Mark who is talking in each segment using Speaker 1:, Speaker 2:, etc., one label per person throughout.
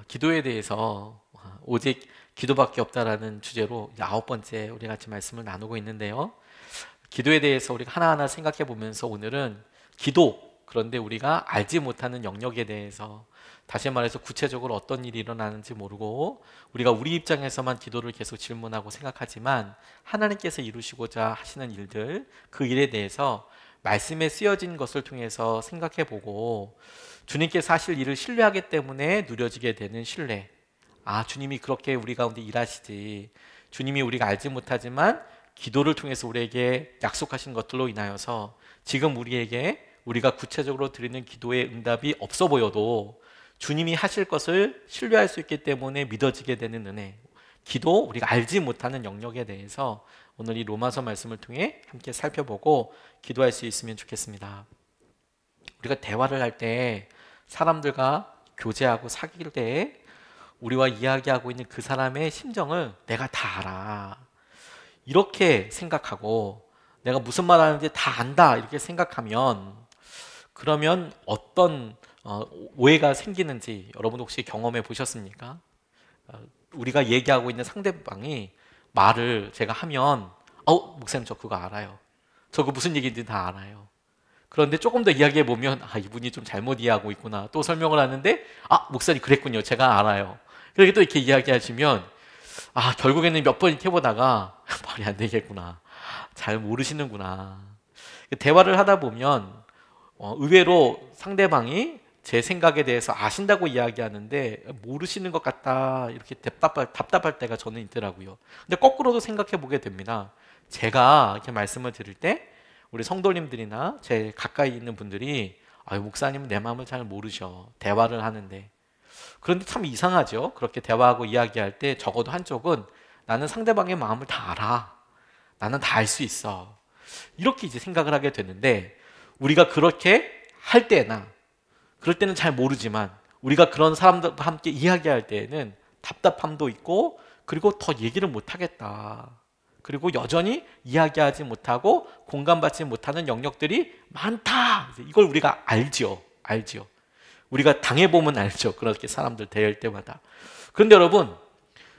Speaker 1: 기도에 대해서 오직 기도밖에 없다라는 주제로 이제 9번째 우리 같이 말씀을 나누고 있는데요. 기도에 대해서 우리가 하나하나 생각해 보면서 오늘은 기도, 그런데 우리가 알지 못하는 영역에 대해서, 다시 말해서 구체적으로 어떤 일이 일어나는지 모르고 우리가 우리 입장에서만 기도를 계속 질문하고 생각하지만 하나님께서 이루시고자 하시는 일들, 그 일에 대해서 말씀에 쓰여진 것을 통해서 생각해 보고 주님께서 하실 일을 신뢰하기 때문에 누려지게 되는 신뢰. 주님이 그렇게 우리 가운데 일하시지, 주님이 우리가 알지 못하지만 기도를 통해서 우리에게 약속하신 것들로 인하여서 지금 우리가 구체적으로 드리는 기도의 응답이 없어 보여도 주님이 하실 것을 신뢰할 수 있기 때문에 믿어지게 되는 은혜. 기도, 우리가 알지 못하는 영역에 대해서 오늘 이 로마서 말씀을 통해 함께 살펴보고 기도할 수 있으면 좋겠습니다. 우리가 대화를 할 때, 사람들과 교제하고 사귈 때 우리와 이야기하고 있는 그 사람의 심정을 내가 다 알아, 이렇게 생각하고 내가 무슨 말 하는지 다 안다, 이렇게 생각하면 그러면 어떤 오해가 생기는지 여러분 혹시 경험해 보셨습니까? 우리가 얘기하고 있는 상대방이 말을 제가 하면 목사님 저 그거 알아요, 저거 무슨 얘기인지 다 알아요. 그런데 조금 더 이야기해 보면 이분이 좀 잘못 이해하고 있구나, 또 설명을 하는데 목사님 그랬군요, 제가 알아요. 그렇게 또 이렇게 이야기하시면 결국에는 몇 번 이렇게 해보다가 말이 안 되겠구나, 잘 모르시는구나. 대화를 하다 보면 의외로 상대방이 제 생각에 대해서 아신다고 이야기하는데 모르시는 것 같다, 이렇게 답답할 때가 저는 있더라고요. 근데 거꾸로도 생각해 보게 됩니다. 제가 이렇게 말씀을 드릴 때 우리 성도님들이나 제 가까이 있는 분들이 목사님은 내 마음을 잘 모르셔, 대화를 하는데. 그런데 참 이상하죠. 그렇게 대화하고 이야기할 때 적어도 한쪽은 나는 상대방의 마음을 다 알아, 나는 다 알 수 있어, 이렇게 이제 생각을 하게 되는데, 우리가 그렇게 할 때나, 그럴 때는 잘 모르지만 우리가 그런 사람들과 함께 이야기할 때에는 답답함도 있고, 그리고 더 얘기를 못 하겠다, 그리고 여전히 이야기하지 못하고 공감받지 못하는 영역들이 많다, 이걸 우리가 알지요. 우리가 당해보면 알죠, 그렇게 사람들 대할 때마다. 그런데 여러분,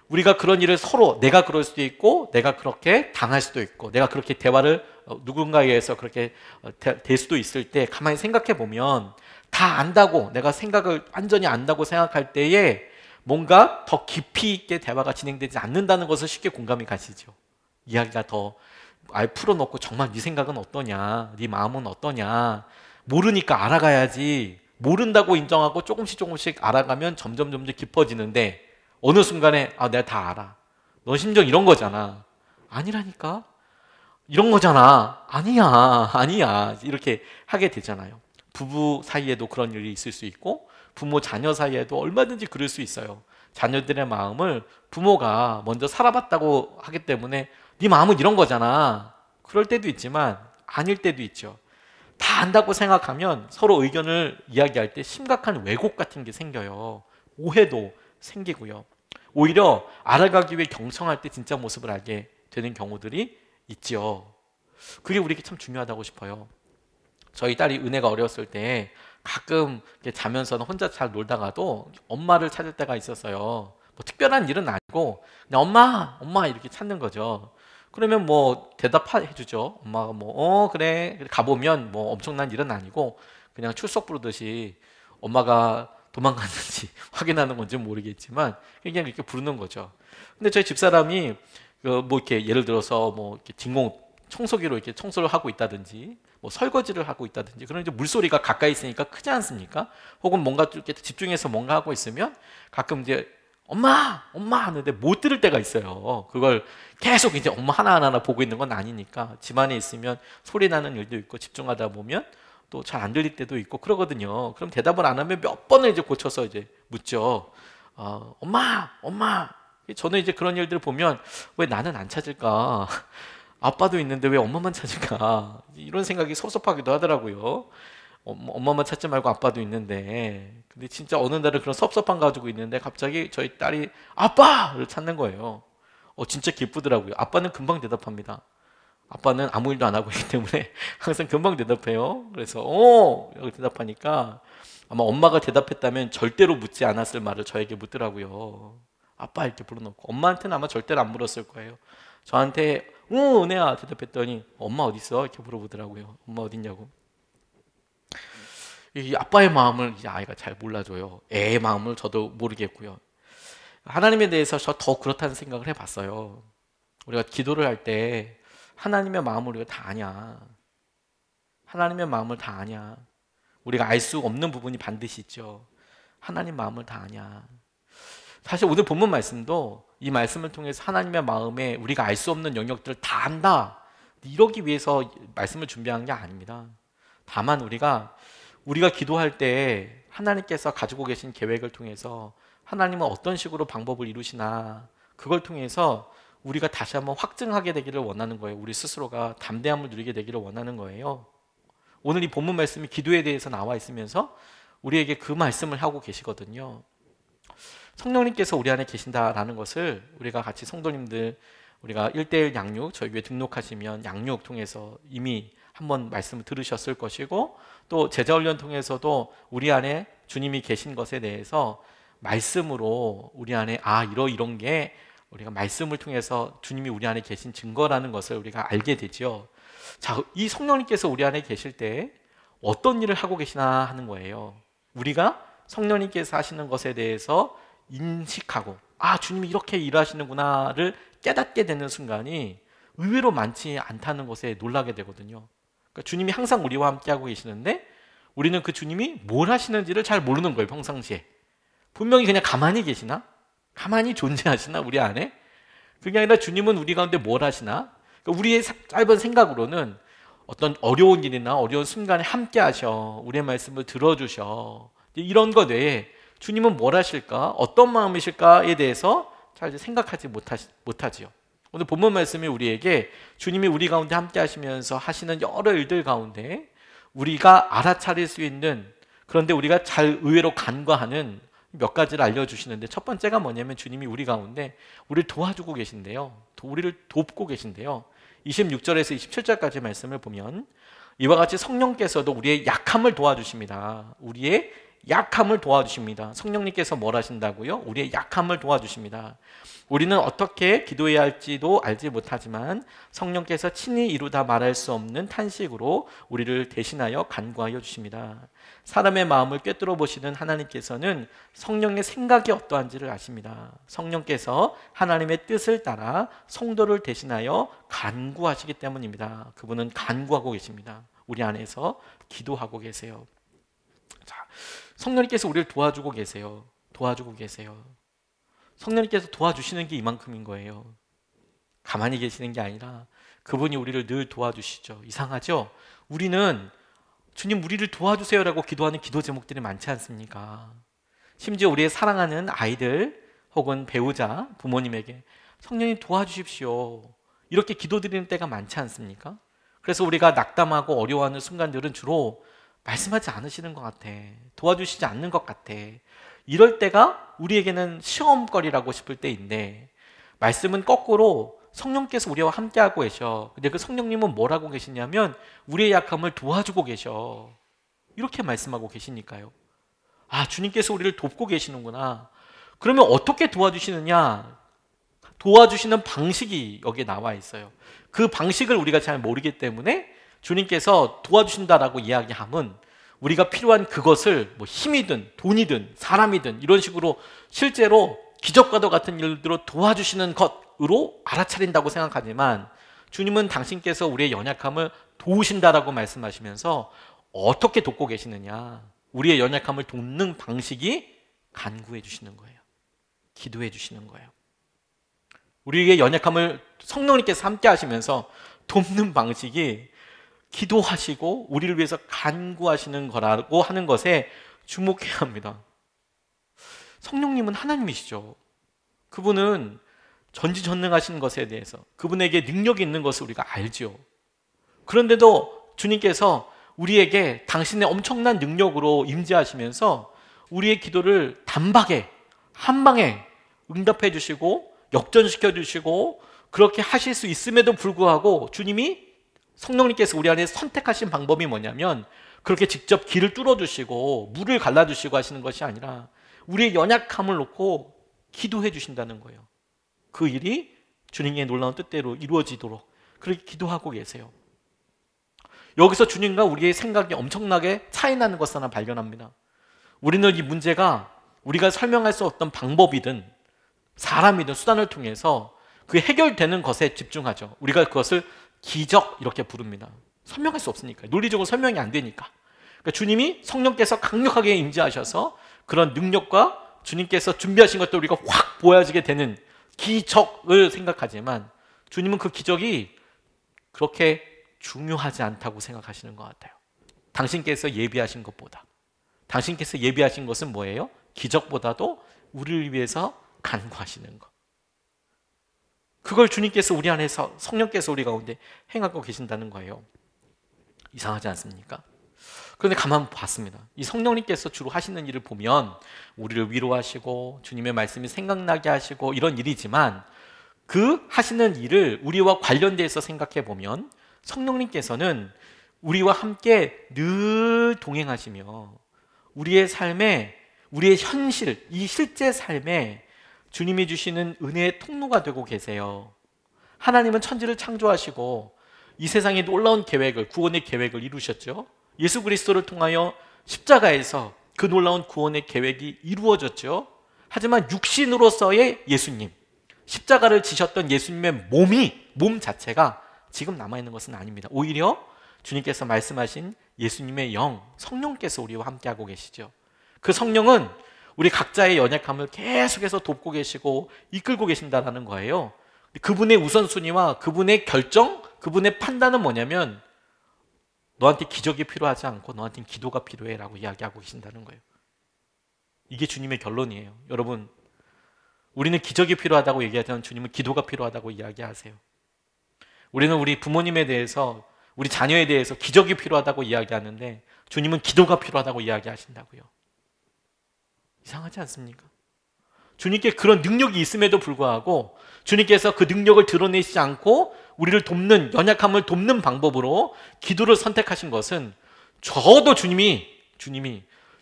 Speaker 1: 우리가 그런 일을 서로, 내가 그럴 수도 있고 내가 그렇게 당할 수도 있고 내가 그렇게 대화를 누군가에 의해서 그렇게 될 수도 있을 때 가만히 생각해 보면 다 안다고, 내가 생각을 완전히 안다고 생각할 때에 뭔가 더 깊이 있게 대화가 진행되지 않는다는 것을 쉽게 공감이 가시죠. 이야기가 더 풀어놓고 정말 네 생각은 어떠냐, 네 마음은 어떠냐, 모르니까 알아가야지. 모른다고 인정하고 조금씩 알아가면 점점 깊어지는데 어느 순간에 내가 다 알아, 너 심정 이런 거잖아, 아니라니까, 이런 거잖아, 아니야, 이렇게 하게 되잖아요. 부부 사이에도 그런 일이 있을 수 있고 부모 자녀 사이에도 얼마든지 그럴 수 있어요. 자녀들의 마음을 부모가 먼저 살아봤다고 하기 때문에 네 마음은 이런 거잖아, 그럴 때도 있지만 아닐 때도 있죠. 다 안다고 생각하면 서로 의견을 이야기할 때 심각한 왜곡 같은 게 생겨요. 오해도 생기고요. 오히려 알아가기 위해 경청할 때 진짜 모습을 알게 되는 경우들이 있지요. 그게 우리에게 참 중요하다고 싶어요. 저희 딸이 은혜가 어렸을 때 가끔 자면서는 혼자 잘 놀다가도 엄마를 찾을 때가 있었어요. 뭐 특별한 일은 아니고 그냥 엄마 이렇게 찾는 거죠. 그러면 뭐 대답해 주죠. 엄마가 그래 가보면 뭐 엄청난 일은 아니고 그냥 출석 부르듯이 엄마가 도망갔는지 확인하는 건지 모르겠지만 그냥 이렇게 부르는 거죠. 근데 저희 집사람이 뭐 이렇게 예를 들어서 뭐 이렇게 진공 청소기로 이렇게 청소를 하고 있다든지 뭐 설거지를 하고 있다든지, 그런 이제 물소리가 가까이 있으니까 크지 않습니까? 혹은 뭔가 이렇게 집중해서 뭔가 하고 있으면 가끔 이제 엄마 하는데 못 들을 때가 있어요. 그걸 계속 이제 엄마 하나하나 보고 있는 건 아니니까 집안에 있으면 소리 나는 일도 있고 집중하다 보면 또 잘 안 들릴 때도 있고 그러거든요. 그럼 대답을 안 하면 몇 번을 이제 고쳐서 이제 묻죠. 엄마. 저는 이제 그런 일들을 보면 왜 나는 안 찾을까? 아빠도 있는데 왜 엄마만 찾을까? 이런 생각이 섭섭하기도 하더라고요. 엄마만 찾지 말고 아빠도 있는데. 근데 진짜 어느 날은 그런 섭섭함 가지고 있는데 갑자기 저희 딸이 아빠를 찾는 거예요. 진짜 기쁘더라고요. 아빠는 금방 대답합니다. 아빠는 아무 일도 안 하고 있기 때문에 항상 금방 대답해요. 그래서 이렇게 대답하니까 아마 엄마가 대답했다면 절대로 묻지 않았을 말을 저에게 묻더라고요. 아빠 이렇게 불러놓고. 엄마한테는 아마 절대로 안 물었을 거예요. 저한테 응 은혜야 대답했더니 엄마 어디 있어? 이렇게 물어보더라고요. 엄마 어딨냐고. 이 아빠의 마음을 이제 아이가 잘 몰라줘요. 애의 마음을 저도 모르겠고요. 하나님에 대해서 저 더 그렇다는 생각을 해봤어요. 우리가 기도를 할 때 하나님의 마음을 우리가 다 아냐. 하나님의 마음을 다 아냐. 우리가 알 수 없는 부분이 반드시 있죠. 하나님 마음을 다 아냐. 사실 오늘 본문 말씀도 이 말씀을 통해서 하나님의 마음에 우리가 알 수 없는 영역들을 다 안다. 이러기 위해서 말씀을 준비한 게 아닙니다. 다만 우리가 기도할 때 하나님께서 가지고 계신 계획을 통해서 하나님은 어떤 식으로 방법을 이루시나 그걸 통해서 우리가 다시 한번 확증하게 되기를 원하는 거예요. 우리 스스로가 담대함을 누리게 되기를 원하는 거예요. 오늘 이 본문 말씀이 기도에 대해서 나와 있으면서 우리에게 그 말씀을 하고 계시거든요. 성령님께서 우리 안에 계신다라는 것을 우리가 같이 성도님들 우리가 1:1 양육 저희 교회 등록하시면 양육 통해서 이미 한번 말씀을 들으셨을 것이고 또 제자훈련 통해서도 우리 안에 주님이 계신 것에 대해서 말씀으로 우리 안에 이런 게 우리가 말씀을 통해서 주님이 우리 안에 계신 증거라는 것을 우리가 알게 되죠. 자, 이 성령님께서 우리 안에 계실 때 어떤 일을 하고 계시나 하는 거예요. 우리가 성령님께서 하시는 것에 대해서 인식하고 주님이 이렇게 일하시는구나를 깨닫게 되는 순간이 의외로 많지 않다는 것에 놀라게 되거든요. 그러니까 주님이 항상 우리와 함께 하고 계시는데 우리는 그 주님이 뭘 하시는지를 잘 모르는 거예요. 평상시에 분명히 그냥 가만히 계시나? 가만히 존재하시나? 우리 안에? 그게 아니라 주님은 우리 가운데 뭘 하시나? 그러니까 우리의 짧은 생각으로는 어떤 어려운 일이나 어려운 순간에 함께 하셔, 우리의 말씀을 들어주셔, 이런 것 외에 주님은 뭘 하실까? 어떤 마음이실까에 대해서 잘 생각하지 못하지요. 오늘 본문 말씀이 우리에게 주님이 우리 가운데 함께 하시면서 하시는 여러 일들 가운데 우리가 알아차릴 수 있는, 그런데 우리가 잘 의외로 간과하는 몇 가지를 알려주시는데, 첫 번째가 뭐냐면 주님이 우리 가운데 우리를 도와주고 계신데요, 우리를 돕고 계신데요. 26절에서 27절까지 말씀을 보면 이와 같이 성령께서도 우리의 약함을 도와주십니다. 우리의 약함을 도와주십니다. 성령님께서 뭘 하신다고요? 우리의 약함을 도와주십니다. 우리는 어떻게 기도해야 할지도 알지 못하지만 성령께서 친히 이루다 말할 수 없는 탄식으로 우리를 대신하여 간구하여 주십니다. 사람의 마음을 꿰뚫어 보시는 하나님께서는 성령의 생각이 어떠한지를 아십니다. 성령께서 하나님의 뜻을 따라 성도를 대신하여 간구하시기 때문입니다. 그분은 간구하고 계십니다. 우리 안에서 기도하고 계세요. 자, 성령님께서 우리를 도와주고 계세요. 도와주고 계세요. 성령님께서 도와주시는 게 이만큼인 거예요. 가만히 계시는 게 아니라 그분이 우리를 늘 도와주시죠. 이상하죠? 우리는 주님 우리를 도와주세요라고 기도하는 기도 제목들이 많지 않습니까? 심지어 우리의 사랑하는 아이들 혹은 배우자, 부모님에게 성령님 도와주십시오, 이렇게 기도드리는 때가 많지 않습니까? 그래서 우리가 낙담하고 어려워하는 순간들은 주로 말씀하지 않으시는 것 같아, 도와주시지 않는 것 같아, 이럴 때가 우리에게는 시험거리라고 싶을 때인데, 말씀은 거꾸로 성령께서 우리와 함께하고 계셔. 근데 그 성령님은 뭘 하고 계시냐면 우리의 약함을 도와주고 계셔. 이렇게 말씀하고 계시니까요. 주님께서 우리를 돕고 계시는구나. 그러면 어떻게 도와주시느냐? 도와주시는 방식이 여기에 나와 있어요. 그 방식을 우리가 잘 모르기 때문에 주님께서 도와주신다라고 이야기하면 우리가 필요한 그것을 힘이든 돈이든 사람이든 이런 식으로 실제로 기적과도 같은 일들로 도와주시는 것으로 알아차린다고 생각하지만, 주님은 당신께서 우리의 연약함을 도우신다라고 말씀하시면서 어떻게 돕고 계시느냐, 우리의 연약함을 돕는 방식이 간구해 주시는 거예요. 기도해 주시는 거예요. 우리의 연약함을 성령님께서 함께 하시면서 돕는 방식이 기도하시고 우리를 위해서 간구하시는 거라고 하는 것에 주목해야 합니다. 성령님은 하나님이시죠. 그분은 전지전능하신 것에 대해서 그분에게 능력이 있는 것을 우리가 알죠. 그런데도 주님께서 우리에게 당신의 엄청난 능력으로 임재하시면서 우리의 기도를 단박에 한방에 응답해 주시고 역전시켜 주시고 그렇게 하실 수 있음에도 불구하고 주님이, 성령님께서 우리 안에 선택하신 방법이 뭐냐면 그렇게 직접 길을 뚫어주시고 물을 갈라주시고 하시는 것이 아니라 우리의 연약함을 놓고 기도해 주신다는 거예요. 그 일이 주님의 놀라운 뜻대로 이루어지도록 그렇게 기도하고 계세요. 여기서 주님과 우리의 생각이 엄청나게 차이 나는 것을 하나 발견합니다. 우리는 이 문제가 우리가 설명할 수 없던 방법이든 사람이든 수단을 통해서 그 해결되는 것에 집중하죠. 우리가 그것을 기적 이렇게 부릅니다. 설명할 수 없으니까, 논리적으로 설명이 안 되니까. 그러니까 주님이 성령께서 강력하게 임재하셔서 그런 능력과 주님께서 준비하신 것도 우리가 확 보여지게 되는 기적을 생각하지만 주님은 그 기적이 그렇게 중요하지 않다고 생각하시는 것 같아요. 당신께서 예비하신 것보다, 당신께서 예비하신 것은 뭐예요? 기적보다도 우리를 위해서 간구하시는 것. 그걸 주님께서 우리 안에서, 성령께서 우리 가운데 행하고 계신다는 거예요. 이상하지 않습니까? 그런데 가만 봤습니다. 이 성령님께서 주로 하시는 일을 보면 우리를 위로하시고 주님의 말씀이 생각나게 하시고 이런 일이지만, 그 하시는 일을 우리와 관련돼서 생각해 보면 성령님께서는 우리와 함께 늘 동행하시며 우리의 삶에, 우리의 현실, 이 실제 삶에 주님이 주시는 은혜의 통로가 되고 계세요. 하나님은 천지를 창조하시고 이 세상에 놀라운 계획을, 구원의 계획을 이루셨죠. 예수 그리스도를 통하여 십자가에서 그 놀라운 구원의 계획이 이루어졌죠. 하지만 육신으로서의 예수님, 십자가를 지셨던 예수님의 몸 자체가 지금 남아있는 것은 아닙니다. 오히려 주님께서 말씀하신 예수님의 영, 성령께서 우리와 함께하고 계시죠. 그 성령은 우리 각자의 연약함을 계속해서 돕고 계시고 이끌고 계신다는 거예요. 그분의 우선순위와 그분의 결정, 그분의 판단은 뭐냐면 너한테 기적이 필요하지 않고 너한테는 기도가 필요해 라고 이야기하고 계신다는 거예요. 이게 주님의 결론이에요. 여러분, 우리는 기적이 필요하다고 얘기하지만 주님은 기도가 필요하다고 이야기하세요. 우리는 우리 부모님에 대해서, 우리 자녀에 대해서 기적이 필요하다고 이야기하는데 주님은 기도가 필요하다고 이야기하신다고요. 이상하지 않습니까? 주님께 그런 능력이 있음에도 불구하고 주님께서 그 능력을 드러내시지 않고 우리를 돕는, 연약함을 돕는 방법으로 기도를 선택하신 것은 적어도 주님이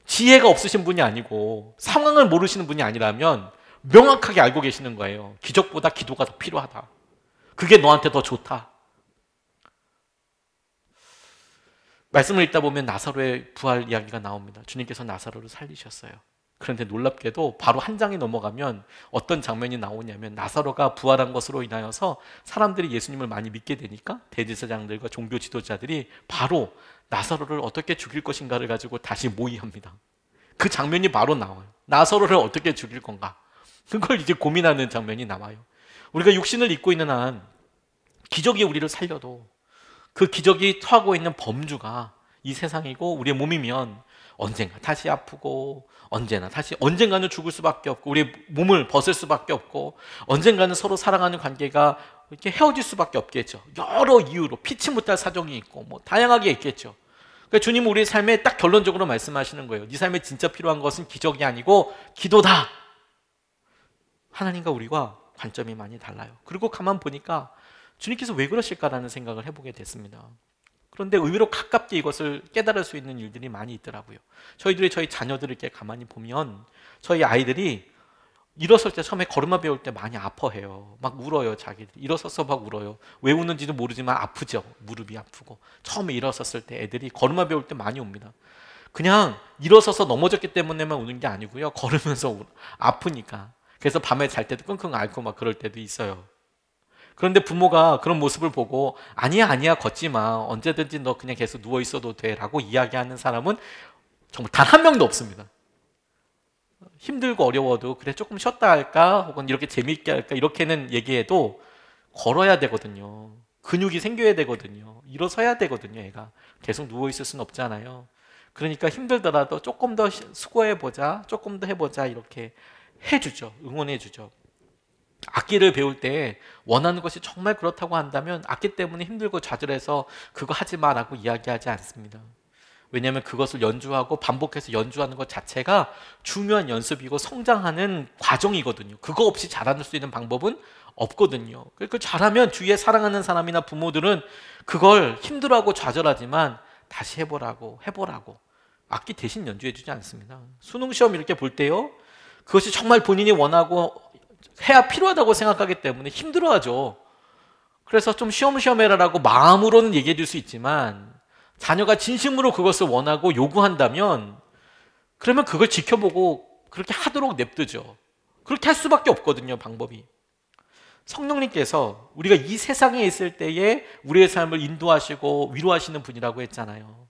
Speaker 1: 지혜가 없으신 분이 아니고 상황을 모르시는 분이 아니라면 명확하게 알고 계시는 거예요. 기적보다 기도가 더 필요하다. 그게 너한테 더 좋다. 말씀을 읽다 보면 나사로의 부활 이야기가 나옵니다. 주님께서 나사로를 살리셨어요. 그런데 놀랍게도 바로 한 장이 넘어가면 어떤 장면이 나오냐면 나사로가 부활한 것으로 인하여서 사람들이 예수님을 많이 믿게 되니까 대제사장들과 종교 지도자들이 바로 나사로를 어떻게 죽일 것인가를 가지고 다시 모의합니다. 그 장면이 바로 나와요. 나사로를 어떻게 죽일 건가? 그걸 이제 고민하는 장면이 나와요. 우리가 육신을 입고 있는 한 기적이 우리를 살려도 그 기적이 처하고 있는 범주가 이 세상이고 우리의 몸이면 언젠가 다시 아프고 언젠가는 죽을 수밖에 없고 우리의 몸을 벗을 수밖에 없고 언젠가는 서로 사랑하는 관계가 이렇게 헤어질 수밖에 없겠죠. 여러 이유로 피치 못할 사정이 있고 뭐 다양하게 있겠죠. 그러니까 주님은 우리의 삶에 딱 결론적으로 말씀하시는 거예요. 네 삶에 진짜 필요한 것은 기적이 아니고 기도다. 하나님과 우리가 관점이 많이 달라요. 그리고 가만 보니까 주님께서 왜 그러실까라는 생각을 해보게 됐습니다. 그런데 의외로 가깝게 이것을 깨달을 수 있는 일들이 많이 있더라고요. 저희 자녀들을 이렇게 가만히 보면 저희 아이들이 일어설 때 처음에 걸음마 배울 때 많이 아파해요. 막 울어요. 자기들 일어서서 막 울어요. 왜 우는지도 모르지만 아프죠. 무릎이 아프고. 처음에 일어섰을 때 애들이 걸음마 배울 때 많이 옵니다. 그냥 일어서서 넘어졌기 때문에만 우는 게 아니고요. 걸으면서 아프니까. 그래서 밤에 잘 때도 끙끙 앓고 막 그럴 때도 있어요. 그런데 부모가 그런 모습을 보고 아니야 걷지 마. 언제든지 너 그냥 계속 누워 있어도 돼 라고 이야기하는 사람은 정말 단 한 명도 없습니다. 힘들고 어려워도 그래 조금 쉬었다 할까 혹은 이렇게 재미있게 할까 이렇게는 얘기해도 걸어야 되거든요. 근육이 생겨야 되거든요. 일어서야 되거든요. 애가 계속 누워 있을 수는 없잖아요. 그러니까 힘들더라도 조금 더 수고해보자, 조금 더 해보자 이렇게 해주죠. 응원해주죠. 악기를 배울 때 원하는 것이 정말 그렇다고 한다면 악기 때문에 힘들고 좌절해서 그거 하지 마라고 이야기하지 않습니다. 왜냐하면 그것을 연주하고 반복해서 연주하는 것 자체가 중요한 연습이고 성장하는 과정이거든요. 그거 없이 잘할 수 있는 방법은 없거든요. 그러니까 잘하면 주위에 사랑하는 사람이나 부모들은 그걸 힘들어하고 좌절하지만 다시 해보라고 악기 대신 연주해 주지 않습니다. 수능 시험 이렇게 볼 때요, 그것이 정말 본인이 원하고 해야 필요하다고 생각하기 때문에 힘들어하죠. 그래서 좀 시험 해라라고 마음으로는 얘기해 줄 수 있지만 자녀가 진심으로 그것을 원하고 요구한다면 그러면 그걸 지켜보고 그렇게 하도록 냅두죠. 그렇게 할 수밖에 없거든요, 방법이. 성령님께서 우리가 이 세상에 있을 때에 우리의 삶을 인도하시고 위로하시는 분이라고 했잖아요.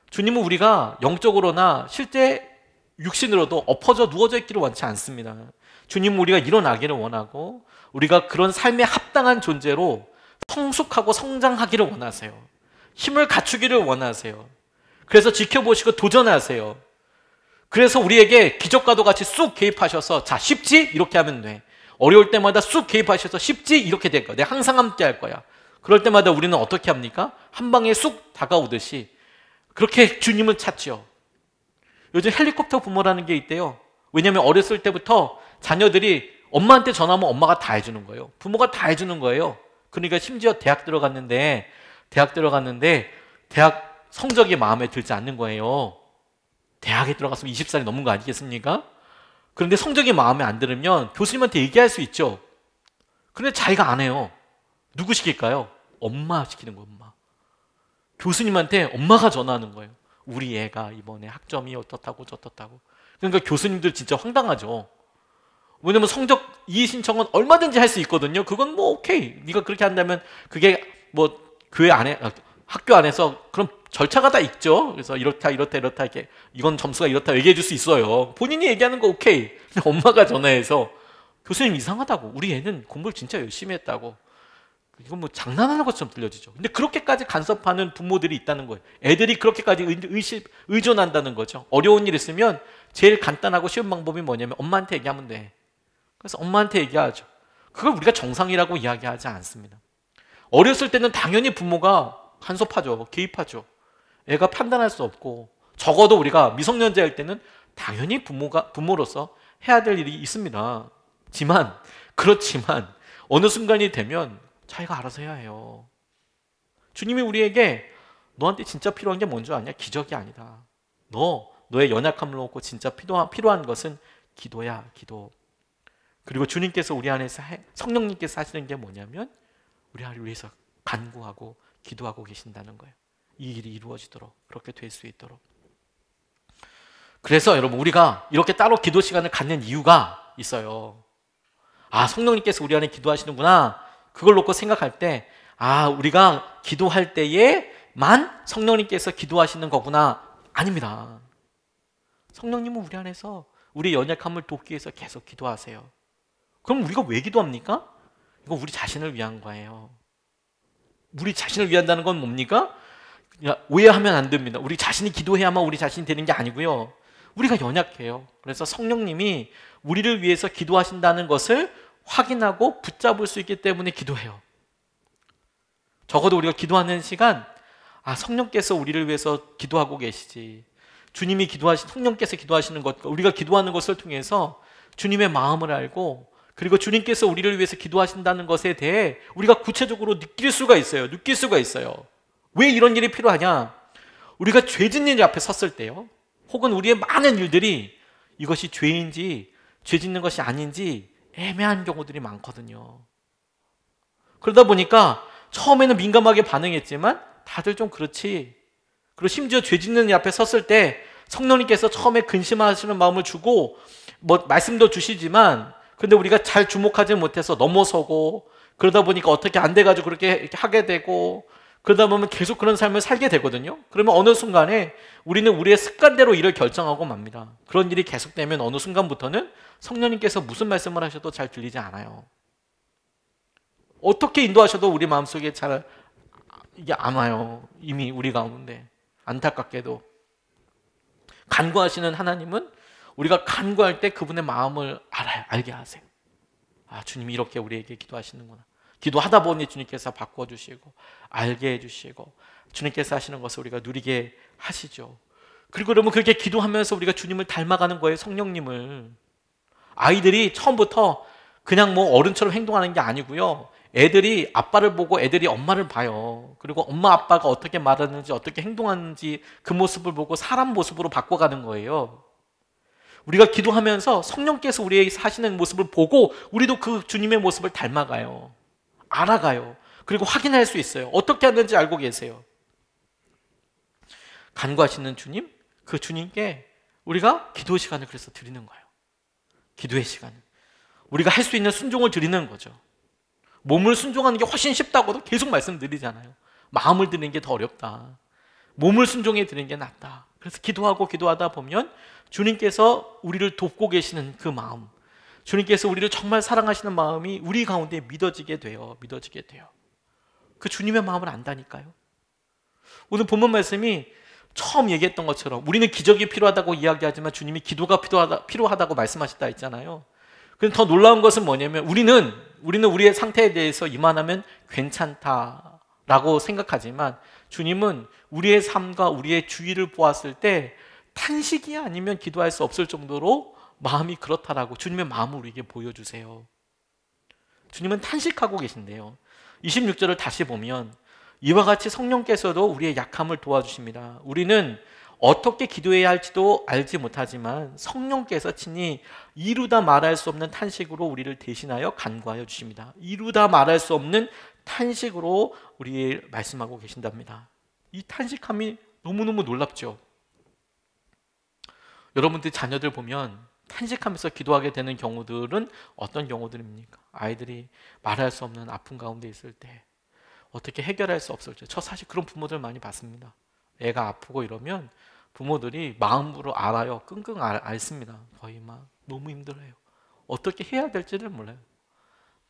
Speaker 1: 주님은 우리가 영적으로나 실제 육신으로도 엎어져 누워져 있기를 원치 않습니다. 주님은 우리가 일어나기를 원하고 우리가 그런 삶에 합당한 존재로 성숙하고 성장하기를 원하세요. 힘을 갖추기를 원하세요. 그래서 지켜보시고 도전하세요. 그래서 우리에게 기적과도 같이 쑥 개입하셔서 자, 쉽지? 이렇게 하면 돼. 어려울 때마다 쑥 개입하셔서 쉽지? 이렇게 될 거야. 내가 항상 함께 할 거야. 그럴 때마다 우리는 어떻게 합니까? 한 방에 쑥 다가오듯이 그렇게 주님을 찾죠. 요즘 헬리콥터 부모라는 게 있대요. 왜냐하면 어렸을 때부터 자녀들이 엄마한테 전화하면 엄마가 다 해주는 거예요. 부모가 다 해주는 거예요. 그러니까 심지어 대학 들어갔는데 대학 성적이 마음에 들지 않는 거예요. 대학에 들어갔으면 20살이 넘은 거 아니겠습니까? 그런데 성적이 마음에 안 들으면 교수님한테 얘기할 수 있죠. 그런데 자기가 안 해요. 누구 시킬까요? 엄마 시키는 거예요. 엄마. 교수님한테 엄마가 전화하는 거예요. 우리 애가 이번에 학점이 어떻다고 저떻다고. 그러니까 교수님들 진짜 황당하죠. 왜냐면 성적 이의 신청은 얼마든지 할 수 있거든요. 그건 뭐 오케이. 네가 그렇게 한다면 그게 뭐 교회 안에 학교 안에서 그런 절차가 다 있죠. 그래서 이렇다 이렇게 이건 점수가 이렇다 얘기해 줄 수 있어요. 본인이 얘기하는 거 오케이. 근데 엄마가 전화해서 교수님 이상하다고. 우리 애는 공부를 진짜 열심히 했다고. 이건 뭐 장난하는 것처럼 들려지죠. 근데 그렇게까지 간섭하는 부모들이 있다는 거예요. 애들이 그렇게까지 의존한다는 거죠. 어려운 일 있으면 제일 간단하고 쉬운 방법이 뭐냐면 엄마한테 얘기하면 돼. 그래서 엄마한테 얘기하죠. 그걸 우리가 정상이라고 이야기하지 않습니다. 어렸을 때는 당연히 부모가 간섭하죠. 개입하죠. 애가 판단할 수 없고 적어도 우리가 미성년자일 때는 당연히 부모로서 해야 될 일이 있습니다. 그렇지만 어느 순간이 되면 자기가 알아서 해야 해요. 주님이 우리에게 너한테 진짜 필요한 게 뭔지 아냐? 기적이 아니다. 너의 연약함을 놓고 진짜 필요한 것은 기도야, 기도. 그리고 주님께서 우리 안에서 성령님께서 하시는 게 뭐냐면 우리 위해서 간구하고 기도하고 계신다는 거예요. 이 일이 이루어지도록, 그렇게 될 수 있도록. 그래서 여러분, 우리가 이렇게 따로 기도 시간을 갖는 이유가 있어요. 아, 성령님께서 우리 안에 기도하시는구나. 그걸 놓고 생각할 때, 아, 우리가 기도할 때에만 성령님께서 기도하시는 거구나. 아닙니다. 성령님은 우리 안에서 우리 연약함을 돕기 위해서 계속 기도하세요. 그럼 우리가 왜 기도합니까? 이거 우리 자신을 위한 거예요. 우리 자신을 위한다는 건 뭡니까? 오해하면 안 됩니다. 우리 자신이 기도해야만 우리 자신이 되는 게 아니고요. 우리가 연약해요. 그래서 성령님이 우리를 위해서 기도하신다는 것을 확인하고 붙잡을 수 있기 때문에 기도해요. 적어도 우리가 기도하는 시간, 아, 성령께서 우리를 위해서 기도하고 계시지. 성령께서 기도하시는 것, 우리가 기도하는 것을 통해서 주님의 마음을 알고, 그리고 주님께서 우리를 위해서 기도하신다는 것에 대해 우리가 구체적으로 느낄 수가 있어요. 왜 이런 일이 필요하냐? 우리가 죄 짓는 일 앞에 섰을 때요. 혹은 우리의 많은 일들이 이것이 죄인지 죄 짓는 것이 아닌지 애매한 경우들이 많거든요. 그러다 보니까 처음에는 민감하게 반응했지만 다들 좀 그렇지. 그리고 심지어 죄 짓는 일 앞에 섰을 때 성령님께서 처음에 근심하시는 마음을 주고 말씀도 주시지만 근데 우리가 잘 주목하지 못해서 넘어서고 그러다 보니까 어떻게 안 돼가지고 그렇게 이렇게 하게 되고 그러다 보면 계속 그런 삶을 살게 되거든요. 그러면 어느 순간에 우리는 우리의 습관대로 일을 결정하고 맙니다. 그런 일이 계속되면 어느 순간부터는 성령님께서 무슨 말씀을 하셔도 잘 들리지 않아요. 어떻게 인도하셔도 우리 마음속에 잘 이게 안 와요. 이미 우리 가운데. 안타깝게도. 간구하시는 하나님은 우리가 간구할 때 그분의 마음을 알게 하세요. 아, 주님이 이렇게 우리에게 기도하시는구나. 기도하다 보니 주님께서 바꿔주시고 알게 해주시고 주님께서 하시는 것을 우리가 누리게 하시죠. 그리고 여러분 그렇게 기도하면서 우리가 주님을 닮아가는 거예요. 성령님을. 아이들이 처음부터 그냥 어른처럼 행동하는 게 아니고요. 애들이 아빠를 보고 애들이 엄마를 봐요. 그리고 엄마 아빠가 어떻게 말하는지 어떻게 행동하는지 그 모습을 보고 사람 모습으로 바꿔가는 거예요. 우리가 기도하면서 성령께서 우리에게 사시는 모습을 보고 우리도 그 주님의 모습을 닮아가요. 알아가요. 그리고 확인할 수 있어요. 어떻게 하는지 알고 계세요. 간구하시는 주님, 그 주님께 우리가 기도 시간을 그래서 드리는 거예요. 기도의 시간을. 우리가 할 수 있는 순종을 드리는 거죠. 몸을 순종하는 게 훨씬 쉽다고도 계속 말씀드리잖아요. 마음을 드리는 게 더 어렵다. 몸을 순종해 드리는 게 낫다. 그래서 기도하다 보면 주님께서 우리를 돕고 계시는 그 마음, 주님께서 우리를 정말 사랑하시는 마음이 우리 가운데 믿어지게 돼요. 그 주님의 마음을 안다니까요. 오늘 본문 말씀이 처음 얘기했던 것처럼 우리는 기적이 필요하다고 이야기하지만 주님이 기도가 필요하다고 말씀하셨다 했잖아요. 그런데 더 놀라운 것은 뭐냐면 우리는 우리의 상태에 대해서 이만하면 괜찮다라고 생각하지만 주님은 우리의 삶과 우리의 주위를 보았을 때 탄식이 아니면 기도할 수 없을 정도로 마음이 그렇다라고 주님의 마음을 우리에게 보여주세요. 주님은 탄식하고 계신데요. 26절을 다시 보면 이와 같이 성령께서도 우리의 약함을 도와주십니다. 우리는 어떻게 기도해야 할지도 알지 못하지만 성령께서 친히 이루다 말할 수 없는 탄식으로 우리를 대신하여 간구하여 주십니다. 이루다 말할 수 없는 탄식으로 우리 말씀하고 계신답니다. 이 탄식함이 너무너무 놀랍죠. 여러분들 자녀들 보면 탄식하면서 기도하게 되는 경우들은 어떤 경우들입니까? 아이들이 말할 수 없는 아픔 가운데 있을 때 어떻게 해결할 수 없을 때, 저 사실 그런 부모들 많이 봤습니다. 애가 아프고 이러면 부모들이 마음으로 알아요. 끙끙 앓습니다. 거의 막 너무 힘들어요. 어떻게 해야 될지를 몰라요.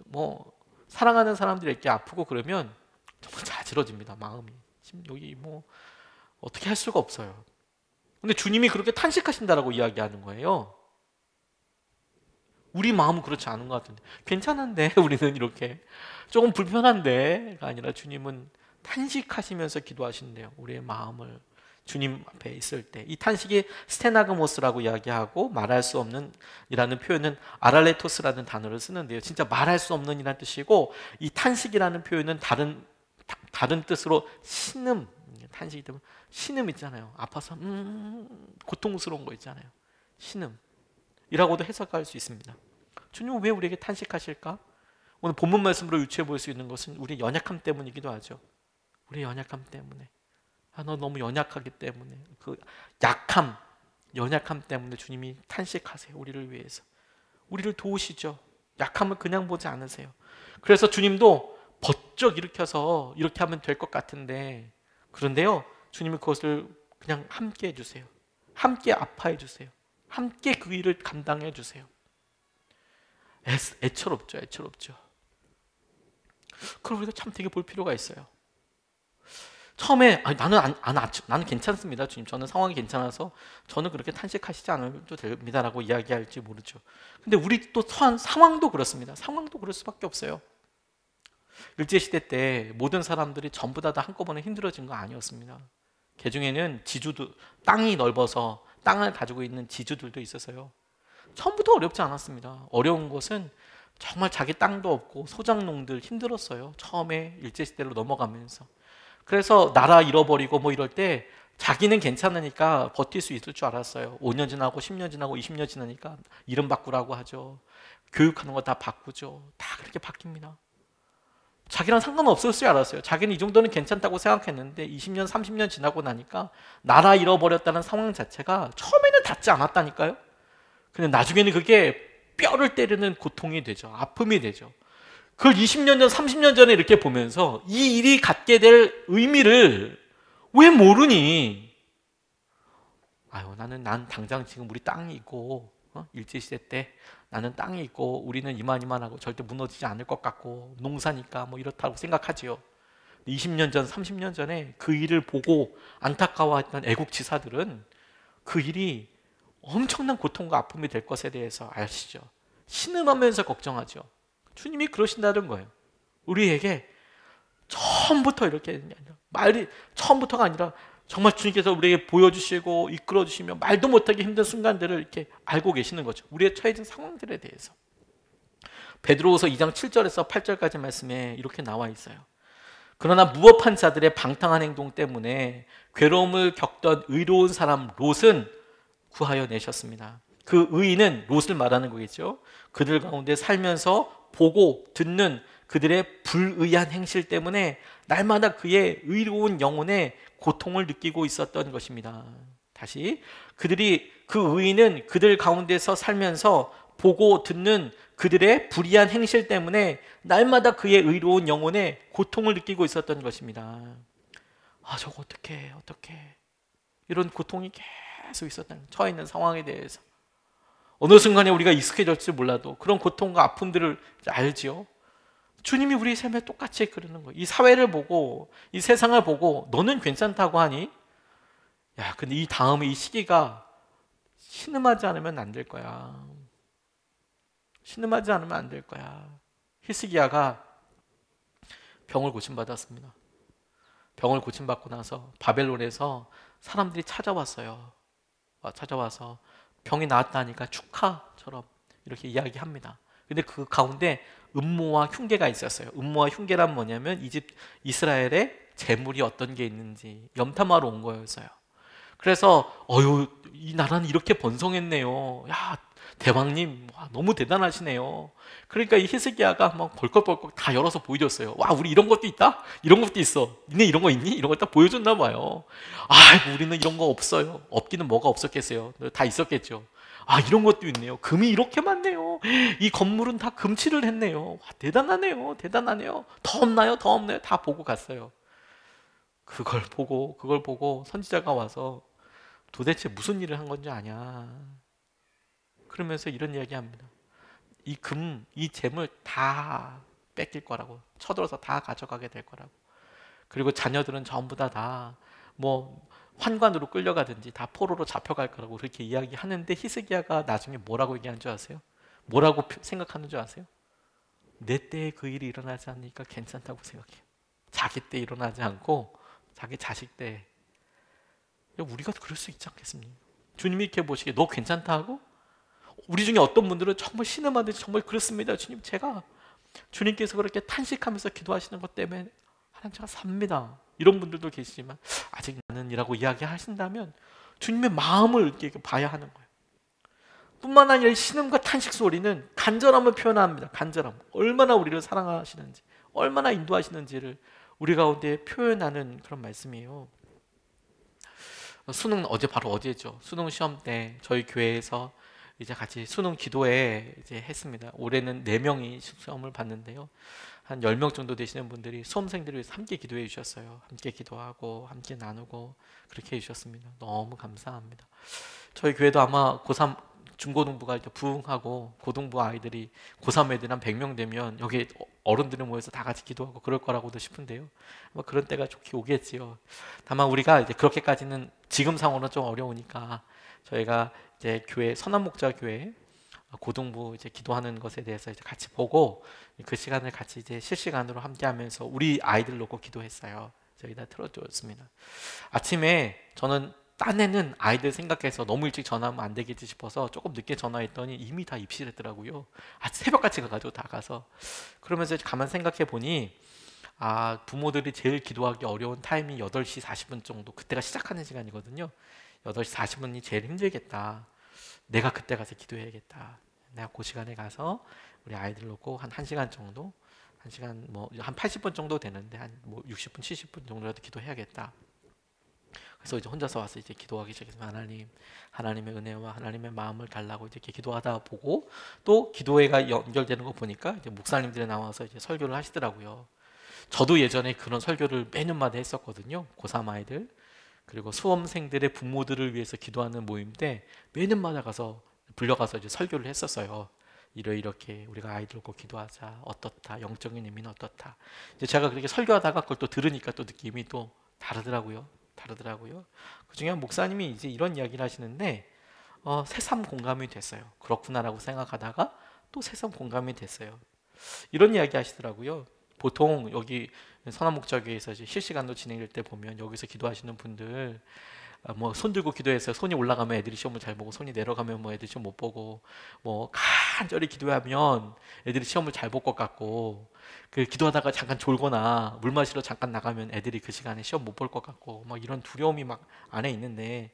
Speaker 1: 뭐 사랑하는 사람들이 이렇게 아프고 그러면 정말 자지러집니다. 마음이. 지금 여기 뭐 어떻게 할 수가 없어요. 근데 주님이 그렇게 탄식하신다라고 이야기하는 거예요. 우리 마음은 그렇지 않은 것 같은데 괜찮은데 우리는 이렇게 조금 불편한데가 아니라 주님은 탄식하시면서 기도하신대요. 우리의 마음을 주님 앞에 있을 때 이 탄식이 스테나그모스라고 이야기하고 말할 수 없는 이라는 표현은 아랄레토스라는 단어를 쓰는데요. 진짜 말할 수 없는 이라는 뜻이고 이 탄식이라는 표현은 다른 뜻으로 신음, 탄식이 되면 신음 있잖아요. 아파서 고통스러운 거 있잖아요. 신음이라고도 해석할 수 있습니다. 주님은 왜 우리에게 탄식하실까? 오늘 본문 말씀으로 유추해 볼 수 있는 것은 우리의 연약함 때문이기도 하죠. 우리의 연약함 때문에. 너 너무 연약하기 때문에 그 연약함 때문에 주님이 탄식하세요. 우리를 위해서. 우리를 도우시죠. 약함을 그냥 보지 않으세요. 그래서 주님도 번쩍 일으켜서 이렇게 하면 될 것 같은데 그런데요. 주님이 그것을 그냥 함께 해주세요. 함께 아파해 주세요. 함께 그 일을 감당해 주세요. 애처롭죠. 그걸 우리가 참 되게 볼 필요가 있어요. 처음에 나는 괜찮습니다. 주님, 저는 상황이 괜찮아서 저는 그렇게 탄식하시지 않아도 됩니다라고 이야기할지 모르죠. 근데 우리 또 상황도 그렇습니다. 상황도 그럴 수밖에 없어요. 일제시대 때 모든 사람들이 전부 다 한꺼번에 힘들어진 거 아니었습니다. 개중에는 지주도 땅이 넓어서 땅을 가지고 있는 지주들도 있어서요. 처음부터 어렵지 않았습니다. 어려운 것은 정말 자기 땅도 없고 소작농들 힘들었어요. 처음에 일제시대로 넘어가면서. 그래서 나라 잃어버리고 뭐 이럴 때 자기는 괜찮으니까 버틸 수 있을 줄 알았어요. 5년 지나고 10년 지나고 20년 지나니까 이름 바꾸라고 하죠. 교육하는 거 다 바꾸죠. 다 그렇게 바뀝니다. 자기랑 상관없을 줄 알았어요. 자기는 이 정도는 괜찮다고 생각했는데 20년 30년 지나고 나니까 나라 잃어버렸다는 상황 자체가 처음에는 닿지 않았다니까요. 근데 나중에는 그게 뼈를 때리는 고통이 되죠. 아픔이 되죠. 그걸 20년 전 30년 전에 이렇게 보면서 이 일이 갖게 될 의미를 왜 모르니? 난 당장 지금 우리 땅이 있고 일제시대 때 나는 땅이 있고 우리는 이만하고 절대 무너지지 않을 것 같고 농사니까 뭐 이렇다고 생각하지요. 20년 전 30년 전에 그 일을 보고 안타까워했던 애국 지사들은 그 일이 엄청난 고통과 아픔이 될 것에 대해서 아시죠? 신음하면서 걱정하죠. 주님이 그러신다는 거예요. 우리에게 처음부터 이렇게 말이 처음부터가 아니라 정말 주님께서 우리에게 보여주시고 이끌어주시며 말도 못하기 힘든 순간들을 이렇게 알고 계시는 거죠. 우리의 처해진 상황들에 대해서. 베드로후서 2장 7절에서 8절까지 말씀에 이렇게 나와 있어요. 그러나 무업한 자들의 방탕한 행동 때문에 괴로움을 겪던 의로운 사람 롯은 구하여 내셨습니다. 그 의인은 롯을 말하는 거겠죠. 그들 가운데 살면서 보고 듣는 그들의 불의한 행실 때문에 날마다 그의 의로운 영혼에 고통을 느끼고 있었던 것입니다. 다시, 그 의인은 그들 가운데서 살면서 보고 듣는 그들의 불의한 행실 때문에 날마다 그의 의로운 영혼에 고통을 느끼고 있었던 것입니다. 저거 어떡해 이런 고통이 계속 있었다는, 처해 있는 상황에 대해서 어느 순간에 우리가 익숙해질지 몰라도 그런 고통과 아픔들을 알지요. 주님이 우리 삶에 똑같이 그러는 거예요. 이 사회를 보고 이 세상을 보고 너는 괜찮다고 하니, 야 근데 이 다음에 이 시기가 신음하지 않으면 안 될 거야. 신음하지 않으면 안 될 거야. 히스기야가 병을 고침받았습니다. 병을 고침받고 나서 바벨론에서 사람들이 찾아왔어요. 찾아와서 병이 나았다니까 축하처럼 이렇게 이야기합니다. 근데 그 가운데 음모와 흉계가 있었어요. 음모와 흉계란 뭐냐면 이스라엘의 재물이 어떤 게 있는지 염탐하러 온 거였어요. 그래서 이 나라는 이렇게 번성했네요. 야 대왕님 너무 대단하시네요. 그러니까 이 히스기야가 막 벌컥벌컥 다 열어서 보여줬어요. 와 우리 이런 것도 있다? 이런 것도 있어. 니네 이런 거 있니? 이런 거 딱 보여줬나 봐요. 우리는 이런 거 없어요. 없기는 뭐가 없었겠어요. 다 있었겠죠. 이런 것도 있네요. 금이 이렇게 많네요. 이 건물은 다 금칠을 했네요. 와, 대단하네요. 더 없나요? 다 보고 갔어요. 그걸 보고 선지자가 와서 도대체 무슨 일을 한 건지 아냐? 그러면서 이런 이야기합니다. 이 재물 다 뺏길 거라고, 쳐들어서 다 가져가게 될 거라고. 그리고 자녀들은 전부 다 환관으로 끌려가든지 다 포로로 잡혀갈 거라고 그렇게 이야기하는데, 히스기야가 나중에 뭐라고 얘기하는 줄 아세요? 뭐라고 생각하는 줄 아세요? 내 때에 그 일이 일어나지 않으니까 괜찮다고 생각해요. 자기 때 일어나지 않고 자기 자식 때. 우리가 그럴 수 있지 않겠습니까? 주님이 이렇게 보시기에 너 괜찮다 하고, 우리 중에 어떤 분들은 정말 신음하듯이 정말 그렇습니다. 주님, 주님께서 그렇게 탄식하면서 기도하시는 것 때문에 하나님 제가 삽니다. 이런 분들도 계시지만 아직 나는 이라고 이야기하신다면 주님의 마음을 이렇게 봐야 하는 거예요. 뿐만 아니라 신음과 탄식 소리는 간절함을 표현합니다. 간절함. 얼마나 우리를 사랑하시는지, 얼마나 인도하시는지를 우리 가운데 표현하는 그런 말씀이에요. 바로 어제죠. 수능 시험 때 저희 교회에서 이제 같이 수능 기도회 이제 했습니다. 올해는 4명이 시험을 봤는데요. 한 10명 정도 되시는 분들이 수험생들을 위해서 함께 기도해 주셨어요. 함께 기도하고 함께 나누고 그렇게 해 주셨습니다. 너무 감사합니다. 저희 교회도 아마 고3 중고등부가 이제 부흥하고 고등부 아이들이 고3 애들 한 100명 되면 여기 어른들이 모여서 다 같이 기도하고 그럴 거라고도 싶은데요. 아마 그런 때가 좋게 오겠지요. 다만 우리가 이제 그렇게까지는 지금 상황은 좀 어려우니까 저희가 이제 교회 선한목자 교회 고등부 이제 기도하는 것에 대해서 이제 같이 보고 그 시간을 같이 이제 실시간으로 함께하면서 우리 아이들 놓고 기도했어요. 저희다 틀어주었습니다. 아침에 저는 딴 애는 아이들 생각해서 너무 일찍 전화하면 안 되겠지 싶어서 조금 늦게 전화했더니 이미 다 입실했더라고요. 새벽같이 가가지고 다 가서 그러면서 가만 생각해 보니 부모들이 제일 기도하기 어려운 타임이 8시 40분 정도, 그때가 시작하는 시간이거든요. 8시 40분이 제일 힘들겠다. 내가 그때 가서 기도해야겠다. 내가 그 시간에 가서 우리 아이들 놓고 한 1시간 정도, 1시간 한 80분 정도 되는데 한 60분, 70분 정도라도 기도해야겠다. 그래서 이제 혼자서 와서 이제 기도하기 시작했습니다. 하나님의 은혜와 하나님의 마음을 달라고 이렇게 기도하다 보고, 또 기도회가 연결되는 거 보니까 이제 목사님들이 나와서 이제 설교를 하시더라고요. 저도 예전에 그런 설교를 매년마다 했었거든요. 고3 아이들 그리고 수험생들의 부모들을 위해서 기도하는 모임 때 매년마다 불려가서 이제 설교를 했었어요. 이렇게 우리가 아이들 놓고 기도하자. 어떻다. 영적인 의미는 어떻다. 이제 제가 그렇게 설교하다가 그걸 또 들으니까 또 느낌이 또 다르더라고요. 그 중에 한 목사님이 이제 이런 이야기를 하시는데 새삼 공감이 됐어요. 그렇구나라고 생각하다가 또 새삼 공감이 됐어요. 이런 이야기 하시더라고요. 보통 여기 선한목자교회에서 실시간으로 진행될 때 보면 여기서 기도하시는 분들 뭐 손 들고 기도해서 손이 올라가면 애들이 시험을 잘 보고 손이 내려가면 뭐 애들이 시험 못 보고 뭐 간절히 기도하면 애들이 시험을 잘 볼 것 같고 그 기도하다가 잠깐 졸거나 물 마시러 잠깐 나가면 애들이 그 시간에 시험 못 볼 것 같고 막 이런 두려움이 막 안에 있는데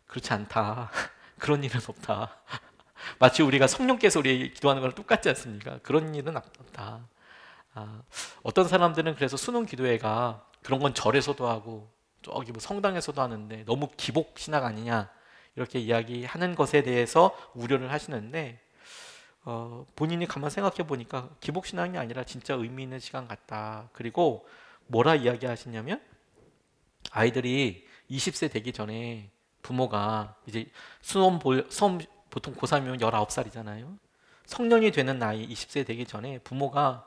Speaker 1: 그렇지 않다. 그런 일은 없다. 마치 우리가 성령께서 우리 기도하는 거랑 똑같지 않습니까? 그런 일은 없다. 어떤 사람들은 그래서 수능 기도회가 그런 건 절에서도 하고 저기 뭐 성당에서도 하는데 너무 기복 신학 아니냐 이렇게 이야기하는 것에 대해서 우려를 하시는데 본인이 가만 생각해 보니까 기복 신앙이 아니라 진짜 의미 있는 시간 같다. 그리고 뭐라 이야기하시냐면 아이들이 20세 되기 전에 부모가 이제 수험 보통 고3이면 19살이잖아요. 성년이 되는 나이 20세 되기 전에 부모가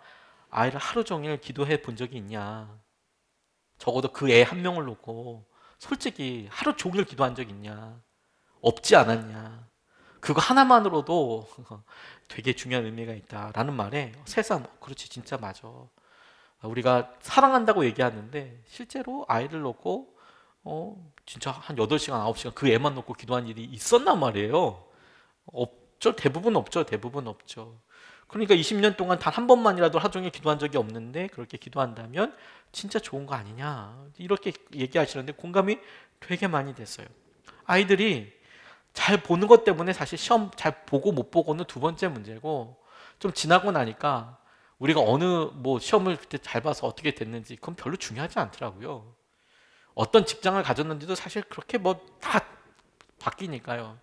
Speaker 1: 아이를 하루 종일 기도해 본 적이 있냐? 적어도 그 애 한 명을 놓고 솔직히 하루 종일 기도한 적 있냐? 없지 않았냐? 그거 하나만으로도 되게 중요한 의미가 있다라는 말에 새삼 그렇지 진짜 맞아. 우리가 사랑한다고 얘기하는데 실제로 아이를 놓고 진짜 한 8시간 9시간 그 애만 놓고 기도한 일이 있었단 말이에요. 없죠. 대부분 없죠. 대부분 없죠. 그러니까 20년 동안 단 한 번만이라도 하루 종일 기도한 적이 없는데 그렇게 기도한다면 진짜 좋은 거 아니냐 이렇게 얘기하시는데 공감이 되게 많이 됐어요. 아이들이 잘 보는 것 때문에 사실 시험 잘 보고 못 보고는 두 번째 문제고 좀 지나고 나니까 우리가 어느 뭐 시험을 그때 잘 봐서 어떻게 됐는지 그건 별로 중요하지 않더라고요. 어떤 직장을 가졌는지도 사실 그렇게 뭐 다 바뀌니까요.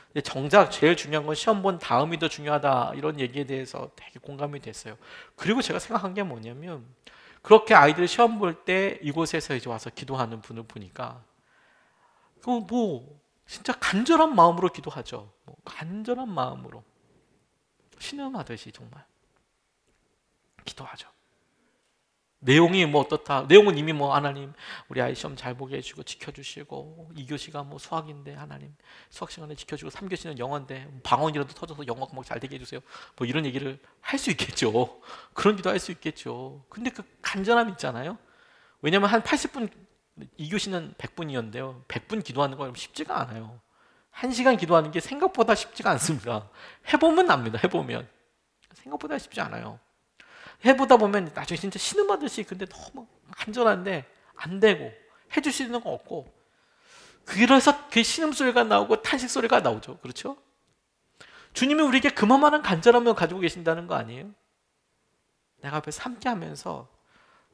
Speaker 1: 근데 정작 제일 중요한 건 시험 본 다음이 더 중요하다 이런 얘기에 대해서 되게 공감이 됐어요. 그리고 제가 생각한 게 뭐냐면 그렇게 아이들 시험 볼 때 이곳에서 이제 와서 기도하는 분을 보니까 그 뭐 진짜 간절한 마음으로 기도하죠. 뭐 간절한 마음으로 신음하듯이 정말 기도하죠. 내용이 뭐 어떻다. 내용은 이미 뭐 하나님 우리 아이 시험 잘 보게 해주고 지켜주시고 2교시가 뭐 수학인데 하나님 수학 시간에 지켜주고 3교시는 영어인데 방언이라도 터져서 영어 공부 잘 되게 해주세요. 뭐 이런 얘기를 할 수 있겠죠. 그런 기도 할 수 있겠죠. 근데 그 간절함 있잖아요. 왜냐면 한 80분 2교시는 100분이었는데요. 100분 기도하는 거 쉽지가 않아요. 1시간 기도하는 게 생각보다 쉽지가 않습니다. 해보면 납니다. 해보면 생각보다 쉽지 않아요. 해보다 보면 나중에 진짜 신음하듯이 근데 너무 간절한데 안 되고 해줄 수 있는 거 없고 그래서 그 신음소리가 나오고 탄식소리가 나오죠. 그렇죠? 주님이 우리에게 그만한 간절함을 가지고 계신다는 거 아니에요? 내가 앞에서 함께 하면서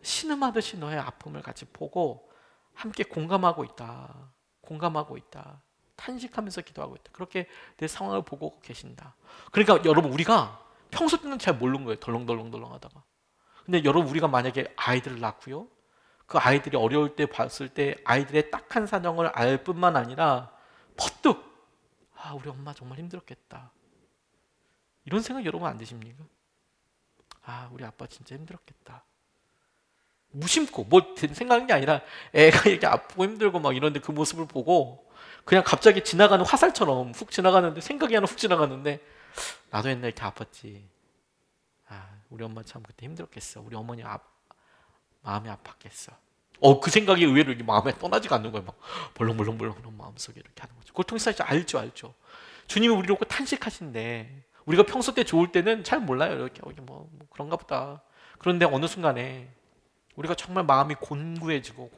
Speaker 1: 신음하듯이 너의 아픔을 같이 보고 함께 공감하고 있다. 공감하고 있다. 탄식하면서 기도하고 있다. 그렇게 내 상황을 보고 계신다. 그러니까 여러분 우리가 평소 때는 잘 모르는 거예요. 덜렁덜렁 하다가. 근데 여러분 우리가 만약에 아이들을 낳고요. 그 아이들이 어려울 때 봤을 때 아이들의 딱한 사정을 알 뿐만 아니라 퍼뜩 우리 엄마 정말 힘들었겠다. 이런 생각 여러분 안 드십니까? 우리 아빠 진짜 힘들었겠다. 무심코 뭐 생각한 게 아니라 애가 이렇게 아프고 힘들고 막 이런데 그 모습을 보고 그냥 갑자기 지나가는 화살처럼 훅 지나가는데 생각이 하나 훅 지나가는데 나도 옛날에 이렇게 아팠지. 우리 엄마 참 그때 힘들었겠어. 우리 어머니 마음이 아팠겠어. 그 생각이 의외로 마음에 떠나지가 않는 거예요. 막 벌렁벌렁 마음속에 이렇게 하는 거죠. 고통이 알죠. 주님이 우리를 꼭 탄식하신데 우리가 평소 때 좋을 때는 잘 몰라요. 이렇게 뭐 그런가 보다. 그런데 어느 순간에 우리가 정말 마음이 곤구해지고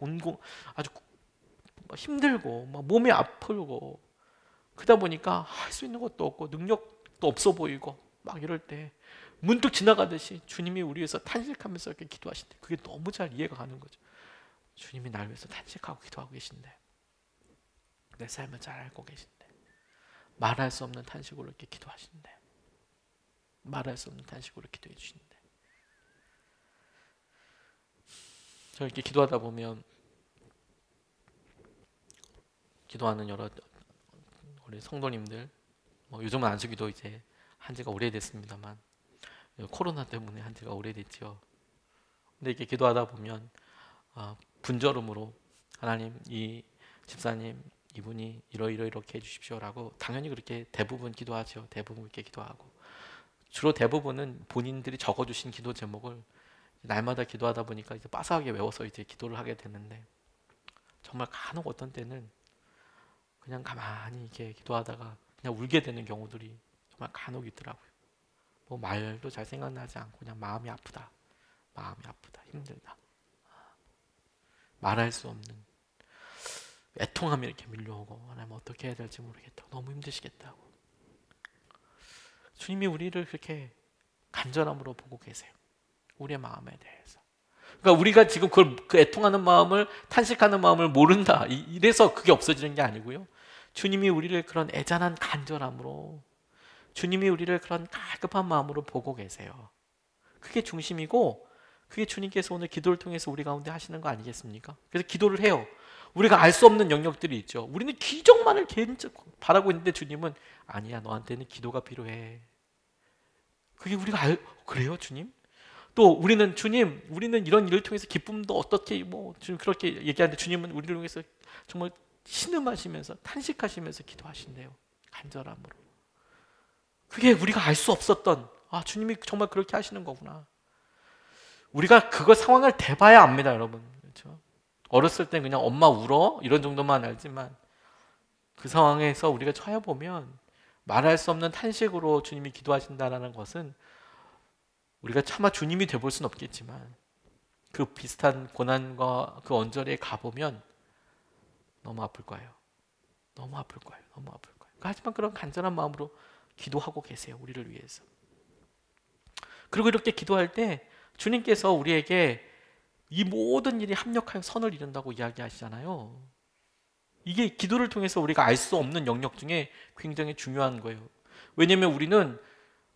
Speaker 1: 아주 힘들고 막 몸이 아프고 그러다 보니까 할 수 있는 것도 없고 능력도 없어 보이고 막 이럴 때 문득 지나가듯이 주님이 우리 위해서 탄식하면서 이렇게 기도하신대. 그게 너무 잘 이해가 가는 거죠. 주님이 나를 위해서 탄식하고 기도하고 계신데 내 삶을 잘 알고 계신데 말할 수 없는 탄식으로 이렇게 기도하신대. 말할 수 없는 탄식으로 기도해 주신대. 저 이렇게 기도하다 보면 기도하는 여러 우리 성도님들 요즘은 안수기도 이제 한 지가 오래됐습니다만 코로나 때문에 한 지가 오래됐죠. 근데 이렇게 기도하다 보면 분절음으로 하나님 이 집사님 이분이 이렇게 해주십시오라고 당연히 그렇게 대부분 기도하죠. 대부분 이렇게 기도하고 주로 대부분은 본인들이 적어주신 기도 제목을 날마다 기도하다 보니까 이제 빠삭하게 외워서 이제 기도를 하게 되는데 정말 간혹 어떤 때는 그냥 가만히 이렇게 기도하다가 그냥 울게 되는 경우들이 정말 간혹 있더라고요. 뭐 말도 잘 생각나지 않고 그냥 마음이 아프다, 힘들다, 말할 수 없는 애통함이 이렇게 밀려오고, 하나님 어떻게 해야 될지 모르겠다, 너무 힘드시겠다고. 주님이 우리를 그렇게 간절함으로 보고 계세요. 우리의 마음에 대해서. 그러니까 우리가 지금 그 애통하는 마음을, 탄식하는 마음을 모른다, 이래서 그게 없어지는 게 아니고요. 주님이 우리를 그런 애잔한 간절함으로, 주님이 우리를 그런 갈급한 마음으로 보고 계세요. 그게 중심이고, 그게 주님께서 오늘 기도를 통해서 우리 가운데 하시는 거 아니겠습니까? 그래서 기도를 해요. 우리가 알 수 없는 영역들이 있죠. 우리는 기적만을 바라고 있는데 주님은 아니야, 너한테는 기도가 필요해. 그게 우리가 그래요, 주님? 또 우리는 주님, 우리는 이런 일을 통해서 기쁨도 어떻게 주님 그렇게 얘기하는데 주님은 우리를 통해서 정말 신음하시면서 탄식하시면서 기도하신대요. 간절함으로. 그게 우리가 알 수 없었던, 주님이 정말 그렇게 하시는 거구나. 우리가 그거 상황을 대봐야 압니다, 여러분. 그렇죠? 어렸을 땐 그냥 엄마 울어 이런 정도만 알지만 그 상황에서 우리가 처해 보면 말할 수 없는 탄식으로 주님이 기도하신다는 것은, 우리가 차마 주님이 돼볼 수는 없겠지만 그 비슷한 고난과 그 언저리에 가보면 너무 아플 거예요. 너무 아플 거예요. 하지만 그런 간절한 마음으로 기도하고 계세요, 우리를 위해서. 그리고 이렇게 기도할 때 주님께서 우리에게 이 모든 일이 합력하여 선을 이룬다고 이야기하시잖아요. 이게 기도를 통해서 우리가 알 수 없는 영역 중에 굉장히 중요한 거예요. 왜냐하면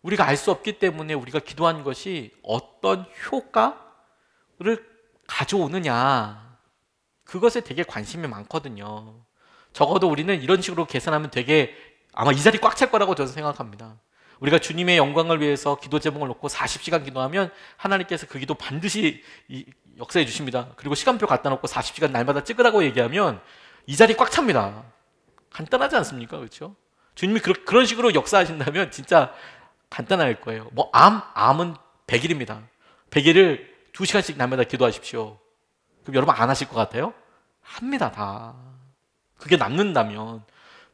Speaker 1: 우리가 알 수 없기 때문에 우리가 기도한 것이 어떤 효과를 가져오느냐, 그것에 되게 관심이 많거든요. 적어도 우리는 이런 식으로 계산하면 되게 아마 이 자리 꽉 찰 거라고 저는 생각합니다. 우리가 주님의 영광을 위해서 기도 제목을 놓고 40시간 기도하면 하나님께서 그 기도 반드시 역사해 주십니다. 그리고 시간표 갖다 놓고 40시간 날마다 찍으라고 얘기하면 이 자리 꽉 찹니다. 간단하지 않습니까? 그렇죠? 주님이 그런 식으로 역사하신다면 진짜 간단할 거예요. 암은 100일입니다. 100일을 2시간씩 날마다 기도하십시오. 그럼 여러분 안 하실 것 같아요? 합니다, 다. 그게 남는다면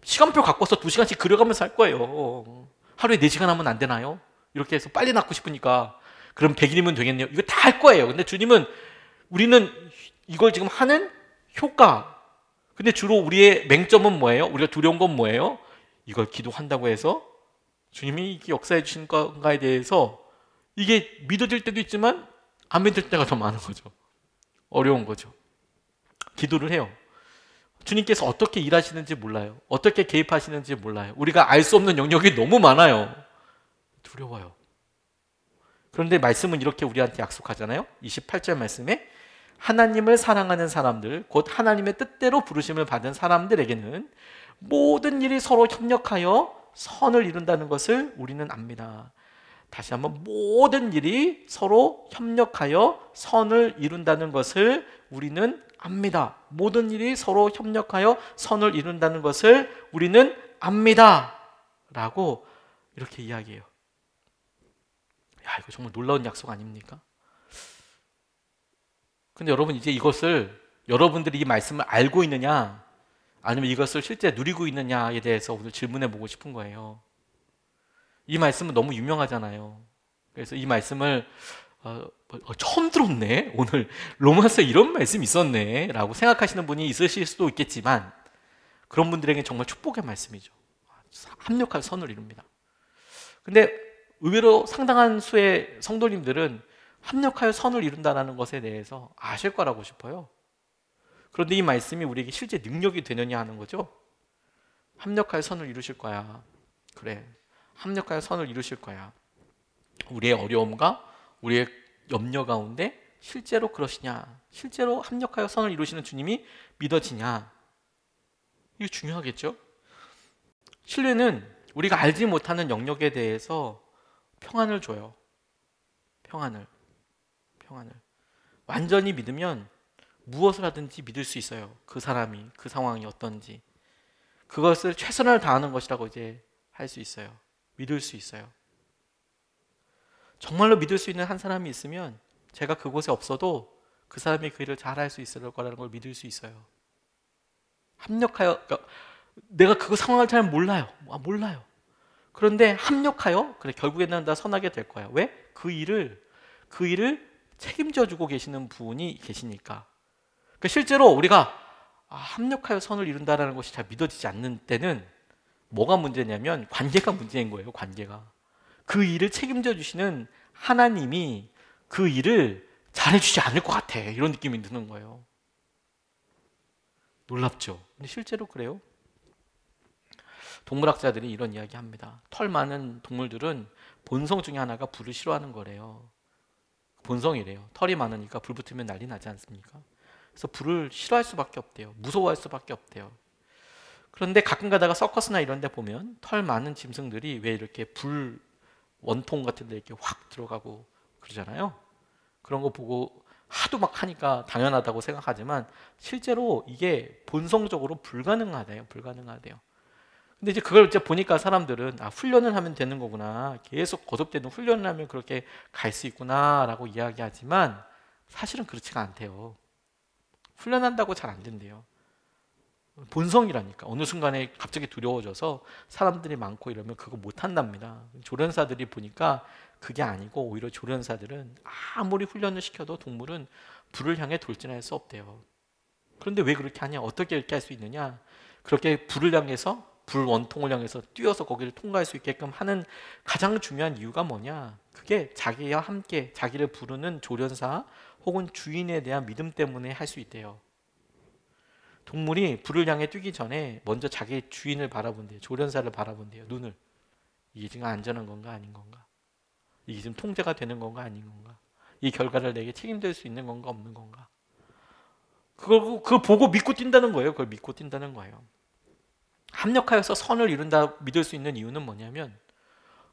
Speaker 1: 시간표 갖고서 2시간씩 그려가면서 할 거예요. 하루에 4시간 하면 안 되나요? 이렇게 해서 빨리 낳고 싶으니까 그럼 100일이면 되겠네요. 이거 다 할 거예요. 근데 주님은, 우리는 이걸 지금 하는 효과, 근데 주로 우리의 맹점은 뭐예요? 우리가 두려운 건 뭐예요? 이걸 기도한다고 해서 주님이 이게 역사해 주신 건가에 대해서 이게 믿어질 때도 있지만 안 믿을 때가 더 많은 거죠. 어려운 거죠. 기도를 해요. 주님께서 어떻게 일하시는지 몰라요. 어떻게 개입하시는지 몰라요. 우리가 알 수 없는 영역이 너무 많아요. 두려워요. 그런데 말씀은 이렇게 우리한테 약속하잖아요. 28절 말씀에 하나님을 사랑하는 사람들, 곧 하나님의 뜻대로 부르심을 받은 사람들에게는 모든 일이 서로 협력하여 선을 이룬다는 것을 우리는 압니다. 다시 한번, 모든 일이 서로 협력하여 선을 이룬다는 것을 우리는 압니다. 모든 일이 서로 협력하여 선을 이룬다는 것을 우리는 압니다. 라고 이렇게 이야기해요. 이거 정말 놀라운 약속 아닙니까? 근데 여러분, 이제 이것을 여러분들이 이 말씀을 알고 있느냐, 아니면 이것을 실제 누리고 있느냐에 대해서 오늘 질문해 보고 싶은 거예요. 이 말씀은 너무 유명하잖아요. 그래서 이 말씀을 처음 들었네, 오늘 로마서에 이런 말씀이 있었네 라고 생각하시는 분이 있으실 수도 있겠지만, 그런 분들에게 정말 축복의 말씀이죠. 합력할 선을 이룹니다. 근데 의외로 상당한 수의 성도님들은 합력하여 선을 이룬다는 것에 대해서 아실 거라고 싶어요. 그런데 이 말씀이 우리에게 실제 능력이 되느냐 하는 거죠. 합력하여 선을 이루실 거야. 그래, 합력하여 선을 이루실 거야. 우리의 어려움과 우리의 염려 가운데 실제로 그러시냐, 실제로 합력하여 선을 이루시는 주님이 믿어지냐, 이게 중요하겠죠. 신뢰는 우리가 알지 못하는 영역에 대해서 평안을 줘요. 평안을. 완전히 믿으면 무엇을 하든지 믿을 수 있어요. 그 사람이, 그 상황이 어떤지. 그것을 최선을 다하는 것이라고 이제 할 수 있어요. 믿을 수 있어요. 정말로 믿을 수 있는 한 사람이 있으면 제가 그곳에 없어도 그 사람이 그 일을 잘할 수 있을 거라는 걸 믿을 수 있어요. 합력하여, 그러니까 내가 그 상황을 잘 몰라요. 몰라요. 그런데 합력하여 그래 결국에는 다 선하게 될 거야. 왜? 그 일을 책임져 주고 계시는 분이 계시니까. 그러니까 실제로 우리가 합력하여 선을 이룬다는 것이 잘 믿어지지 않는 때는 뭐가 문제냐면 관계가 문제인 거예요. 관계가. 그 일을 책임져 주시는 하나님이 그 일을 잘해주지 않을 것 같아. 이런 느낌이 드는 거예요. 놀랍죠? 근데 실제로 그래요. 동물학자들이 이런 이야기 합니다. 털 많은 동물들은 본성 중에 하나가 불을 싫어하는 거래요. 본성이래요. 털이 많으니까 불 붙으면 난리 나지 않습니까? 그래서 불을 싫어할 수밖에 없대요. 무서워할 수밖에 없대요. 그런데 가끔 가다가 서커스나 이런 데 보면 털 많은 짐승들이 왜 이렇게 불 원통 같은 데 이렇게 확 들어가고 그러잖아요. 그런 거 보고 하도 막 하니까 당연하다고 생각하지만 실제로 이게 본성적으로 불가능하대요. 불가능하대요. 근데 이제 그걸 이제 보니까 사람들은 훈련을 하면 되는 거구나. 계속 거듭되는 훈련을 하면 그렇게 갈 수 있구나라고 이야기하지만 사실은 그렇지가 않대요. 훈련한다고 잘 안 된대요. 본성이라니까. 어느 순간에 갑자기 두려워져서 사람들이 많고 이러면 그거 못 한답니다. 조련사들이 보니까 그게 아니고 오히려 조련사들은 아무리 훈련을 시켜도 동물은 불을 향해 돌진할 수 없대요. 그런데 왜 그렇게 하냐? 어떻게 이렇게 할 수 있느냐? 그렇게 불을 향해서 불 원통을 향해서 뛰어서 거기를 통과할 수 있게끔 하는 가장 중요한 이유가 뭐냐? 그게 자기와 함께 자기를 부르는 조련사 혹은 주인에 대한 믿음 때문에 할 수 있대요. 동물이 불을 향해 뛰기 전에 먼저 자기 주인을 바라본대요. 조련사를 바라본대요. 눈을. 이게 지금 안전한 건가 아닌 건가? 이게 지금 통제가 되는 건가 아닌 건가? 이 결과를 내게 책임질 수 있는 건가 없는 건가? 그걸 보고 믿고 뛴다는 거예요. 그걸 믿고 뛴다는 거예요. 합력하여서 선을 이룬다 믿을 수 있는 이유는 뭐냐면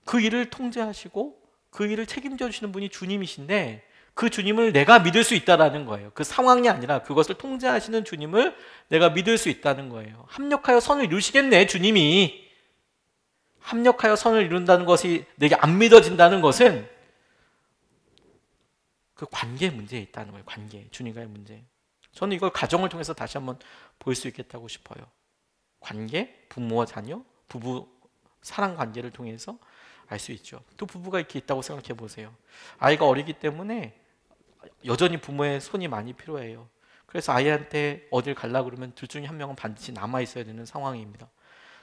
Speaker 1: 그 일을 통제하시고 그 일을 책임져 주시는 분이 주님이신데 그 주님을 내가 믿을 수 있다는 거예요. 그 상황이 아니라 그것을 통제하시는 주님을 내가 믿을 수 있다는 거예요. 합력하여 선을 이루시겠네, 주님이. 합력하여 선을 이룬다는 것이 내게 안 믿어진다는 것은 그 관계 문제에 있다는 거예요. 관계, 주님과의 문제. 저는 이걸 가정을 통해서 다시 한번 볼 수 있겠다고 싶어요. 관계, 부모와 자녀, 부부 사랑 관계를 통해서 알 수 있죠. 또 부부가 이렇게 있다고 생각해 보세요. 아이가 어리기 때문에 여전히 부모의 손이 많이 필요해요. 그래서 아이한테 어딜 가려고 그러면 둘 중에 한 명은 반드시 남아 있어야 되는 상황입니다.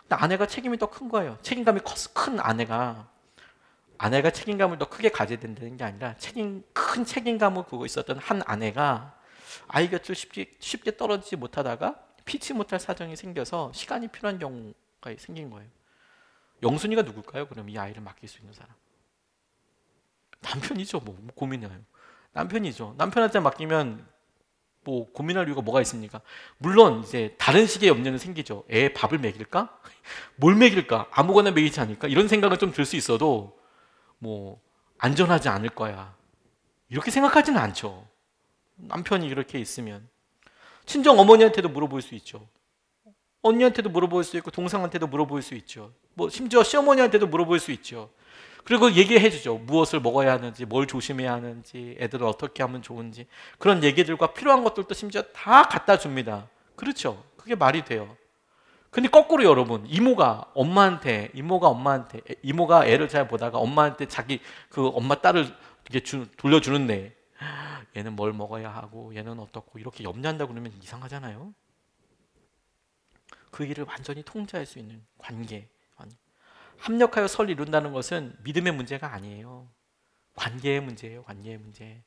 Speaker 1: 근데 아내가 책임이 더 큰 거예요. 책임감이 큰 아내가 책임감을 더 크게 가져야 된다는 게 아니라 큰 책임감을 갖고 있었던 한 아내가 아이 곁을 쉽게 떨어지지 못하다가 피치 못할 사정이 생겨서 시간이 필요한 경우가 생긴 거예요. 영순이가 누굴까요? 그럼 이 아이를 맡길 수 있는 사람 남편이죠. 뭐 고민해요. 남편이죠. 남편한테 맡기면 뭐 고민할 이유가 뭐가 있습니까? 물론 이제 다른 식의 염려는 생기죠. 애 밥을 먹일까? 뭘 먹일까? 아무거나 먹이지 않을까? 이런 생각은 좀 들 수 있어도 뭐 안전하지 않을 거야. 이렇게 생각하지는 않죠. 남편이 이렇게 있으면 친정 어머니한테도 물어볼 수 있죠. 언니한테도 물어볼 수 있고 동생한테도 물어볼 수 있죠. 뭐 심지어 시어머니한테도 물어볼 수 있죠. 그리고 얘기해 주죠. 무엇을 먹어야 하는지, 뭘 조심해야 하는지, 애들을 어떻게 하면 좋은지 그런 얘기들과 필요한 것들도 심지어 다 갖다 줍니다. 그렇죠? 그게 말이 돼요. 근데 거꾸로 여러분, 이모가 애를 잘 보다가 엄마한테 자기 그 엄마 딸을 이렇게 돌려주는데 얘는 뭘 먹어야 하고 얘는 어떻고 이렇게 염려한다 그러면 이상하잖아요. 그 일을 완전히 통제할 수 있는 관계. 합력하여 선을 이룬다는 것은 믿음의 문제가 아니에요. 관계의 문제예요. 관계의 문제.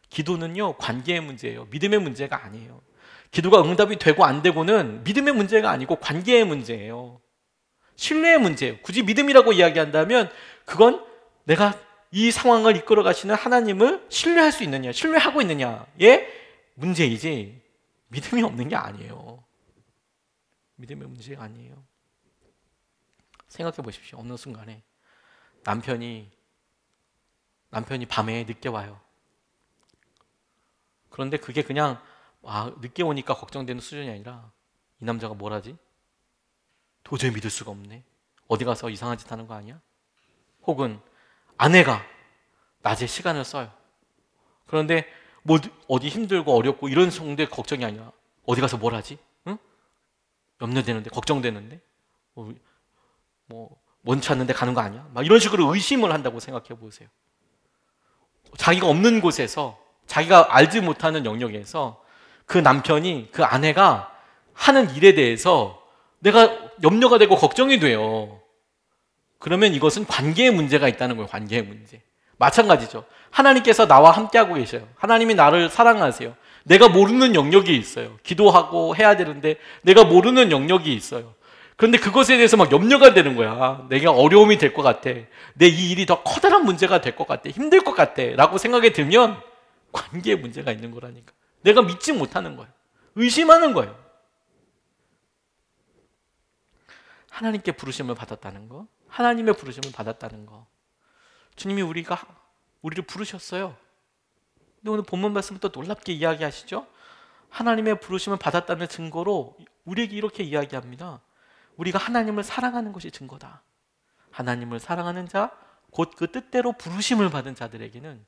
Speaker 1: 기도는요, 관계의 문제예요. 믿음의 문제가 아니에요. 기도가 응답이 되고 안 되고는 믿음의 문제가 아니고 관계의 문제예요. 신뢰의 문제예요. 굳이 믿음이라고 이야기한다면 그건 내가 이 상황을 이끌어 가시는 하나님을 신뢰할 수 있느냐, 신뢰하고 있느냐의 문제이지 믿음이 없는 게 아니에요. 믿음의 문제가 아니에요. 생각해 보십시오. 어느 순간에 남편이 밤에 늦게 와요. 그런데 그게 그냥 늦게 오니까 걱정되는 수준이 아니라 이 남자가 뭘 하지? 도저히 믿을 수가 없네. 어디 가서 이상한 짓 하는 거 아니야? 혹은 아내가 낮에 시간을 써요. 그런데 뭐 어디 힘들고 어렵고 이런 정도의 걱정이 아니라 어디 가서 뭘 하지? 응? 염려되는데, 걱정되는데, 뭐 원치 않는데 가는 거 아니야? 막 이런 식으로 의심을 한다고 생각해 보세요. 자기가 없는 곳에서, 자기가 알지 못하는 영역에서 그 남편이, 그 아내가 하는 일에 대해서 내가 염려가 되고 걱정이 돼요. 그러면 이것은 관계의 문제가 있다는 거예요. 관계의 문제. 마찬가지죠. 하나님께서 나와 함께하고 계셔요. 하나님이 나를 사랑하세요. 내가 모르는 영역이 있어요. 기도하고 해야 되는데 내가 모르는 영역이 있어요. 그런데 그것에 대해서 막 염려가 되는 거야. 내가 어려움이 될 것 같아. 내 이 일이 더 커다란 문제가 될 것 같아. 힘들 것 같아. 라고 생각이 들면 관계에 문제가 있는 거라니까. 내가 믿지 못하는 거예요. 의심하는 거예요. 하나님께 부르심을 받았다는 거, 하나님의 부르심을 받았다는 거. 주님이 우리를 부르셨어요. 근데 오늘 본문 말씀은 또 놀랍게 이야기하시죠. 하나님의 부르심을 받았다는 증거로 우리에게 이렇게 이야기합니다. 우리가 하나님을 사랑하는 것이 증거다. 하나님을 사랑하는 자, 곧 그 뜻대로 부르심을 받은 자들에게는,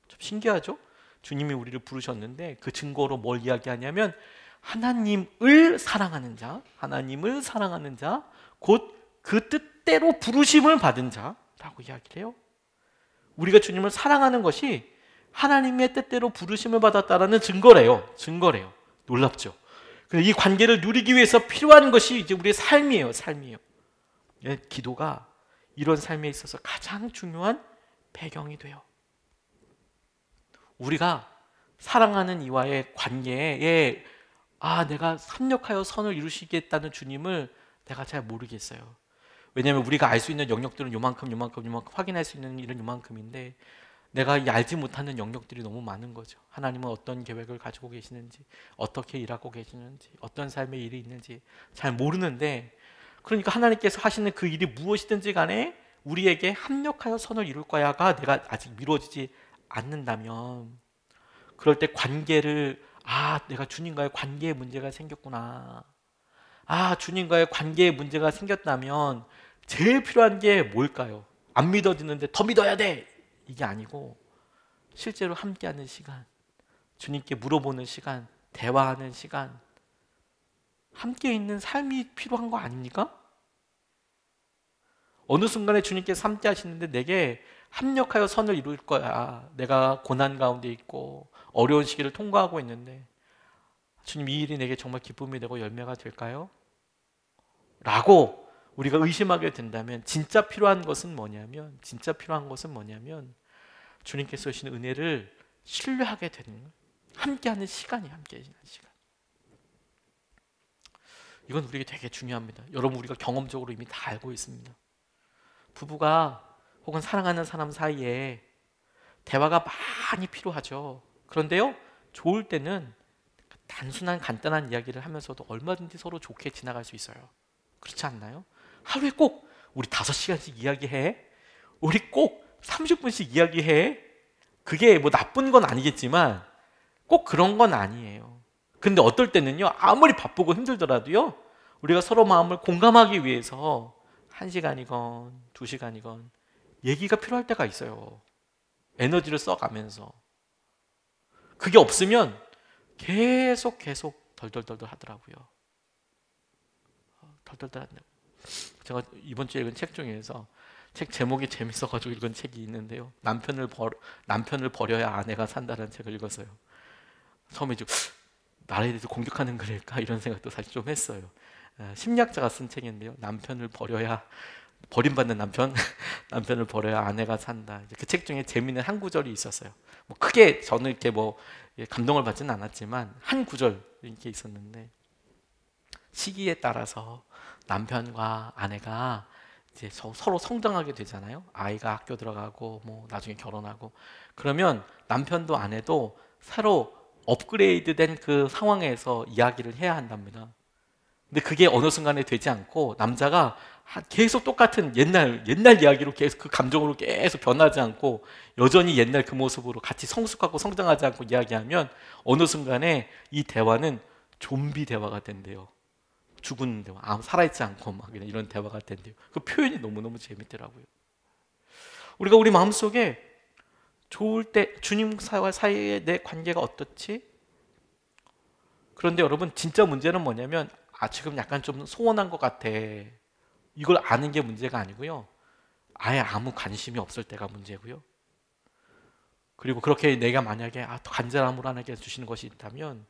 Speaker 1: 좀 신기하죠? 주님이 우리를 부르셨는데 그 증거로 뭘 이야기하냐면 하나님을 사랑하는 자, 하나님을 사랑하는 자, 곧 그 뜻대로 부르심을 받은 자라고 이야기를 해요. 우리가 주님을 사랑하는 것이 하나님의 뜻대로 부르심을 받았다라는 증거래요. 놀랍죠? 이 관계를 누리기 위해서 필요한 것이 이제 우리의 삶이에요. 기도가 이런 삶에 있어서 가장 중요한 배경이 돼요. 우리가 사랑하는 이와의 관계에 내가 합력하여 선을 이루시겠다는 주님을 내가 잘 모르겠어요. 왜냐하면 우리가 알 수 있는 영역들은 요만큼 확인할 수 있는 일은 요만큼인데 내가 알지 못하는 영역들이 너무 많은 거죠. 하나님은 어떤 계획을 가지고 계시는지, 어떻게 일하고 계시는지, 어떤 삶의 일이 있는지 잘 모르는데, 그러니까 하나님께서 하시는 그 일이 무엇이든지 간에 우리에게 합력하여 선을 이룰 거야가 내가 아직 미뤄지지 않는다면, 그럴 때 관계를 내가 주님과의 관계에 문제가 생겼구나. 주님과의 관계에 문제가 생겼다면 제일 필요한 게 뭘까요? 안 믿어지는데 더 믿어야 돼! 이게 아니고 실제로 함께하는 시간, 주님께 물어보는 시간, 대화하는 시간, 함께 있는 삶이 필요한 거 아닙니까? 어느 순간에 주님께서 함께 하시는데 내게 합력하여 선을 이룰 거야. 내가 고난 가운데 있고 어려운 시기를 통과하고 있는데 주님, 이 일이 내게 정말 기쁨이 되고 열매가 될까요? 라고 우리가 의심하게 된다면 진짜 필요한 것은 뭐냐면 주님께서 주시는 은혜를 신뢰하게 되는 거예요. 함께하는 시간이 함께하는 시간. 이건 우리에게 되게 중요합니다. 여러분, 우리가 경험적으로 이미 다 알고 있습니다. 부부가 혹은 사랑하는 사람 사이에 대화가 많이 필요하죠. 그런데요, 좋을 때는 단순한 간단한 이야기를 하면서도 얼마든지 서로 좋게 지나갈 수 있어요. 그렇지 않나요? 하루에 꼭 우리 5시간씩 이야기해. 우리 꼭 30분씩 이야기해. 그게 뭐 나쁜 건 아니겠지만 꼭 그런 건 아니에요. 근데 어떨 때는요, 아무리 바쁘고 힘들더라도요, 우리가 서로 마음을 공감하기 위해서 1시간이건 2시간이건 얘기가 필요할 때가 있어요. 에너지를 써가면서. 그게 없으면 계속 덜덜덜 하더라고요. 덜덜덜 한다고. 제가 이번 주에 읽은 책 중에서 책 제목이 재밌어가지고 읽은 책이 있는데요. 남편을 버려야 아내가 산다는 책을 읽었어요. 처음에 좀 나라에 대해서 공격하는 글일까 이런 생각도 사실 좀 했어요. 심리학자가 쓴 책인데요. 버림받는 남편을 버려야 아내가 산다. 그 책 중에 재미있는 한 구절이 있었어요. 뭐 크게 저는 이렇게 감동을 받지는 않았지만 한 구절 이렇게 있었는데, 시기에 따라서 남편과 아내가 이제 서로 성장하게 되잖아요. 아이가 학교 들어가고 나중에 결혼하고, 그러면 남편도 아내도 새로 업그레이드된 그 상황에서 이야기를 해야 한답니다. 근데 그게 어느 순간에 되지 않고 남자가 계속 똑같은 옛날 이야기로 계속 그 감정으로 계속 변하지 않고 여전히 옛날 그 모습으로 같이 성숙하고 성장하지 않고 이야기하면 어느 순간에 이 대화는 좀비 대화가 된대요. 죽은 대화, 살아있지 않고 막 이런 대화가 된대요. 그 표현이 너무너무 재밌더라고요. 우리가 우리 마음속에 좋을 때 주님과 사이의 내 관계가 어떻지? 그런데 여러분, 진짜 문제는 뭐냐면 지금 약간 좀 소원한 것 같아. 이걸 아는 게 문제가 아니고요. 아예 아무 관심이 없을 때가 문제고요. 그리고 그렇게 내가 만약에 간절함으로 하나님께서 주시는 것이 있다면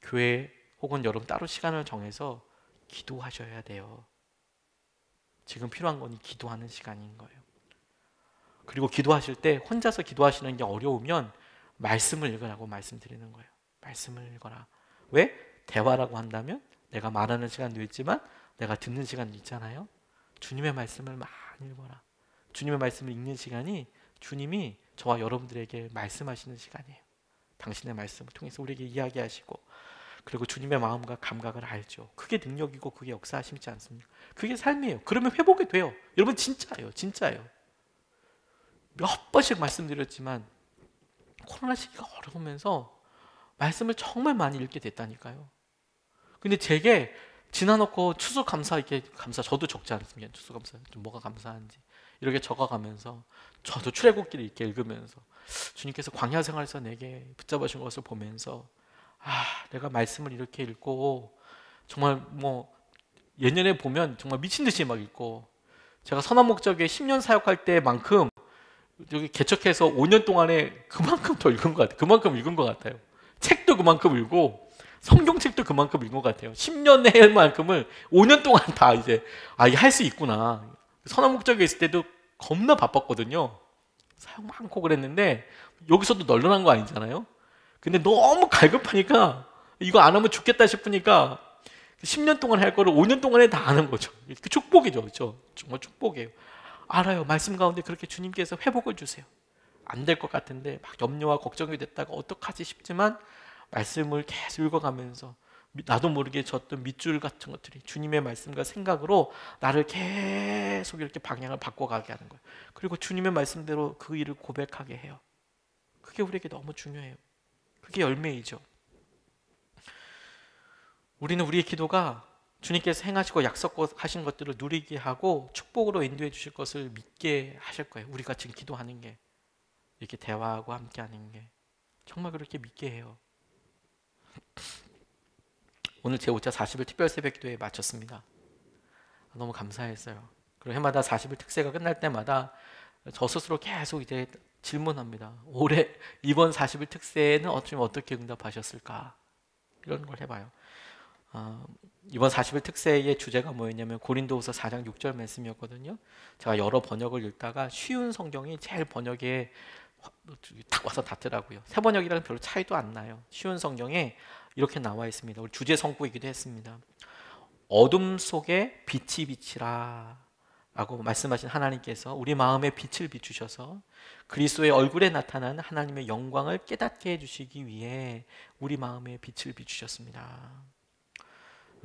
Speaker 1: 교회 혹은 여러분 따로 시간을 정해서 기도하셔야 돼요. 지금 필요한 건 기도하는 시간인 거예요. 그리고 기도하실 때 혼자서 기도하시는 게 어려우면 말씀을 읽으라고 말씀드리는 거예요. 말씀을 읽어라. 왜? 대화라고 한다면 내가 말하는 시간도 있지만 내가 듣는 시간도 있잖아요. 주님의 말씀을 많이 읽어라. 주님의 말씀을 읽는 시간이 주님이 저와 여러분들에게 말씀하시는 시간이에요. 당신의 말씀을 통해서 우리에게 이야기하시고, 그리고 주님의 마음과 감각을 알죠. 그게 능력이고 그게 역사하시지 않습니까? 그게 삶이에요. 그러면 회복이 돼요. 여러분 진짜예요. 진짜예요. 몇 번씩 말씀드렸지만 코로나 시기가 어려우면서 말씀을 정말 많이 읽게 됐다니까요. 근데 제게 지나놓고 추수감사, 이렇게 저도 적지 않습니까? 추수감사 좀 뭐가 감사한지 이렇게 적어가면서 저도 출애굽기를 이렇게 읽으면서 주님께서 광야 생활에서 내게 붙잡으신 것을 보면서 내가 말씀을 이렇게 읽고 정말 뭐 예년에 보면 정말 미친 듯이 막 읽고, 제가 선한 목적에 10년 사역할 때만큼 여기 개척해서 5년 동안에 그만큼 더 읽은 것 같아요. 그만큼 읽은 것 같아요. 책도 그만큼 읽고 성경책도 그만큼 읽은 것 같아요. 10년 할 만큼을 5년 동안 다 이제 이게 할 수 있구나. 선한 목적에 있을 때도 겁나 바빴거든요. 사역 많고 그랬는데 여기서도 널널한 거 아니잖아요. 근데 너무 갈급하니까 이거 안 하면 죽겠다 싶으니까 10년 동안 할 거를 5년 동안에 다 하는 거죠. 그 축복이죠. 그렇죠? 정말 축복이에요. 알아요. 말씀 가운데 그렇게 주님께서 회복을 주세요. 안 될 것 같은데 막 염려와 걱정이 됐다가 어떡하지 싶지만 말씀을 계속 읽어가면서 나도 모르게 졌던 밑줄 같은 것들이 주님의 말씀과 생각으로 나를 계속 이렇게 방향을 바꿔가게 하는 거예요. 그리고 주님의 말씀대로 그 일을 고백하게 해요. 그게 우리에게 너무 중요해요. 그게 열매이죠. 우리는 우리의 기도가 주님께서 행하시고 약속하신 것들을 누리게 하고 축복으로 인도해 주실 것을 믿게 하실 거예요. 우리가 지금 기도하는 게, 이렇게 대화하고 함께 하는 게 정말 그렇게 믿게 해요. 오늘 제 5차 40일 특별 새벽기도에 마쳤습니다. 너무 감사했어요. 그리고 해마다 40일 특세가 끝날 때마다 저 스스로 계속 이제 질문합니다. 올해 이번 40일 특세는 어떻게 응답하셨을까? 이런 걸 해봐요. 이번 40일 특세의 주제가 뭐였냐면 고린도후서 4장 6절 말씀이었거든요. 제가 여러 번역을 읽다가 쉬운 성경이 제일 번역에 딱 와서 닿더라고요. 새 번역이랑 별로 차이도 안 나요. 쉬운 성경에 이렇게 나와 있습니다. 우리 주제 성구이기도 했습니다. 어둠 속에 빛이 비치라 라고 말씀하신 하나님께서 우리 마음에 빛을 비추셔서 그리스도의 얼굴에 나타난 하나님의 영광을 깨닫게 해주시기 위해 우리 마음에 빛을 비추셨습니다.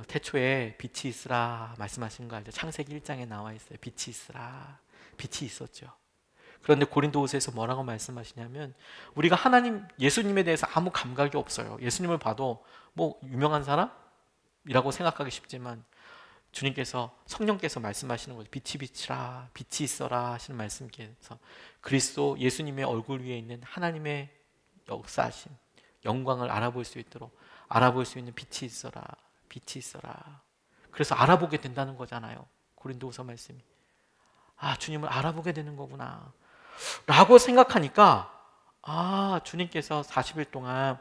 Speaker 1: 태초에 빛이 있으라 말씀하신 거 알죠? 창세기 1장에 나와 있어요. 빛이 있으라. 빛이 있었죠. 그런데 고린도후서에서 뭐라고 말씀하시냐면 우리가 하나님, 예수님에 대해서 아무 감각이 없어요. 예수님을 봐도 뭐 유명한 사람이라고 생각하기 쉽지만 주님께서, 성령께서 말씀하시는 거죠. 빛이 비치라, 빛이 있어라 하시는 말씀께서 그리스도 예수님의 얼굴 위에 있는 하나님의 역사하심, 영광을 알아볼 수 있도록 알아볼 수 있는 빛이 있어라, 빛이 있어라. 그래서 알아보게 된다는 거잖아요. 고린도후서 말씀이. 주님을 알아보게 되는 거구나 라고 생각하니까 주님께서 40일 동안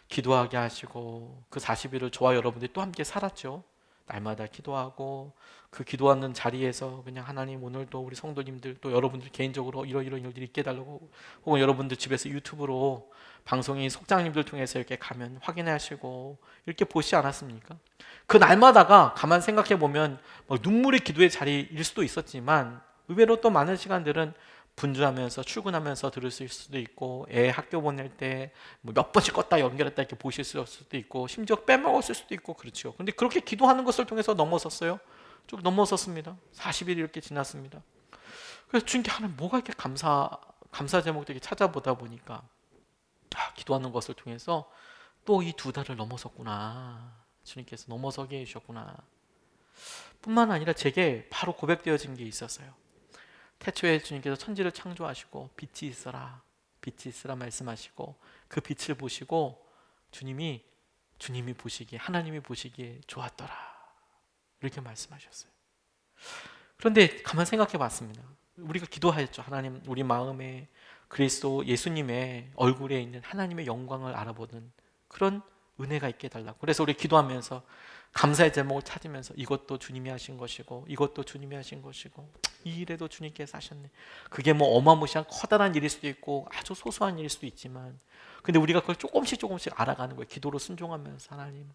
Speaker 1: 기도하게 하시고 그 40일을 저와 여러분들이 또 함께 살았죠. 날마다 기도하고 그 기도하는 자리에서 그냥 하나님 오늘도 우리 성도님들 또 여러분들 개인적으로 이런 일들이 있게 해달라고, 혹은 여러분들 집에서 유튜브로 방송인 속장님들 통해서 이렇게 가면 확인하시고 이렇게 보시지 않았습니까? 그 날마다가 가만 생각해 보면 눈물의 기도의 자리일 수도 있었지만 의외로 또 많은 시간들은 분주하면서 출근하면서 들으실 수도 있고, 애 학교 보낼 때 몇 번씩 껐다 연결했다 이렇게 보실 수도 있고, 심지어 빼먹었을 수도 있고, 그렇죠. 근데 그렇게 기도하는 것을 통해서 넘어섰어요. 쭉 넘어섰습니다. 40일이 이렇게 지났습니다. 그래서 주님께 하나님 뭐가 이렇게 감사 제목들이 찾아보다 보니까 기도하는 것을 통해서 또 이 2달을 넘어섰구나. 주님께서 넘어서게 해주셨구나. 뿐만 아니라 제게 바로 고백되어진 게 있었어요. 태초에 주님께서 천지를 창조하시고 빛이 있으라 말씀하시고 그 빛을 보시고 주님이 보시기에, 하나님이 보시기에 좋았더라. 이렇게 말씀하셨어요. 그런데 가만 생각해 봤습니다. 우리가 기도하였죠. 하나님, 우리 마음에 그리스도 예수님의 얼굴에 있는 하나님의 영광을 알아보는 그런 은혜가 있게 해달라고. 그래서 우리 기도하면서 감사의 제목을 찾으면서 이것도 주님이 하신 것이고 이것도 주님이 하신 것이고 이 일에도 주님께서 하셨네. 그게 뭐 어마무시한 커다란 일일 수도 있고 아주 소소한 일일 수도 있지만, 근데 우리가 그걸 조금씩 알아가는 거예요. 기도로 순종하면서 하나님,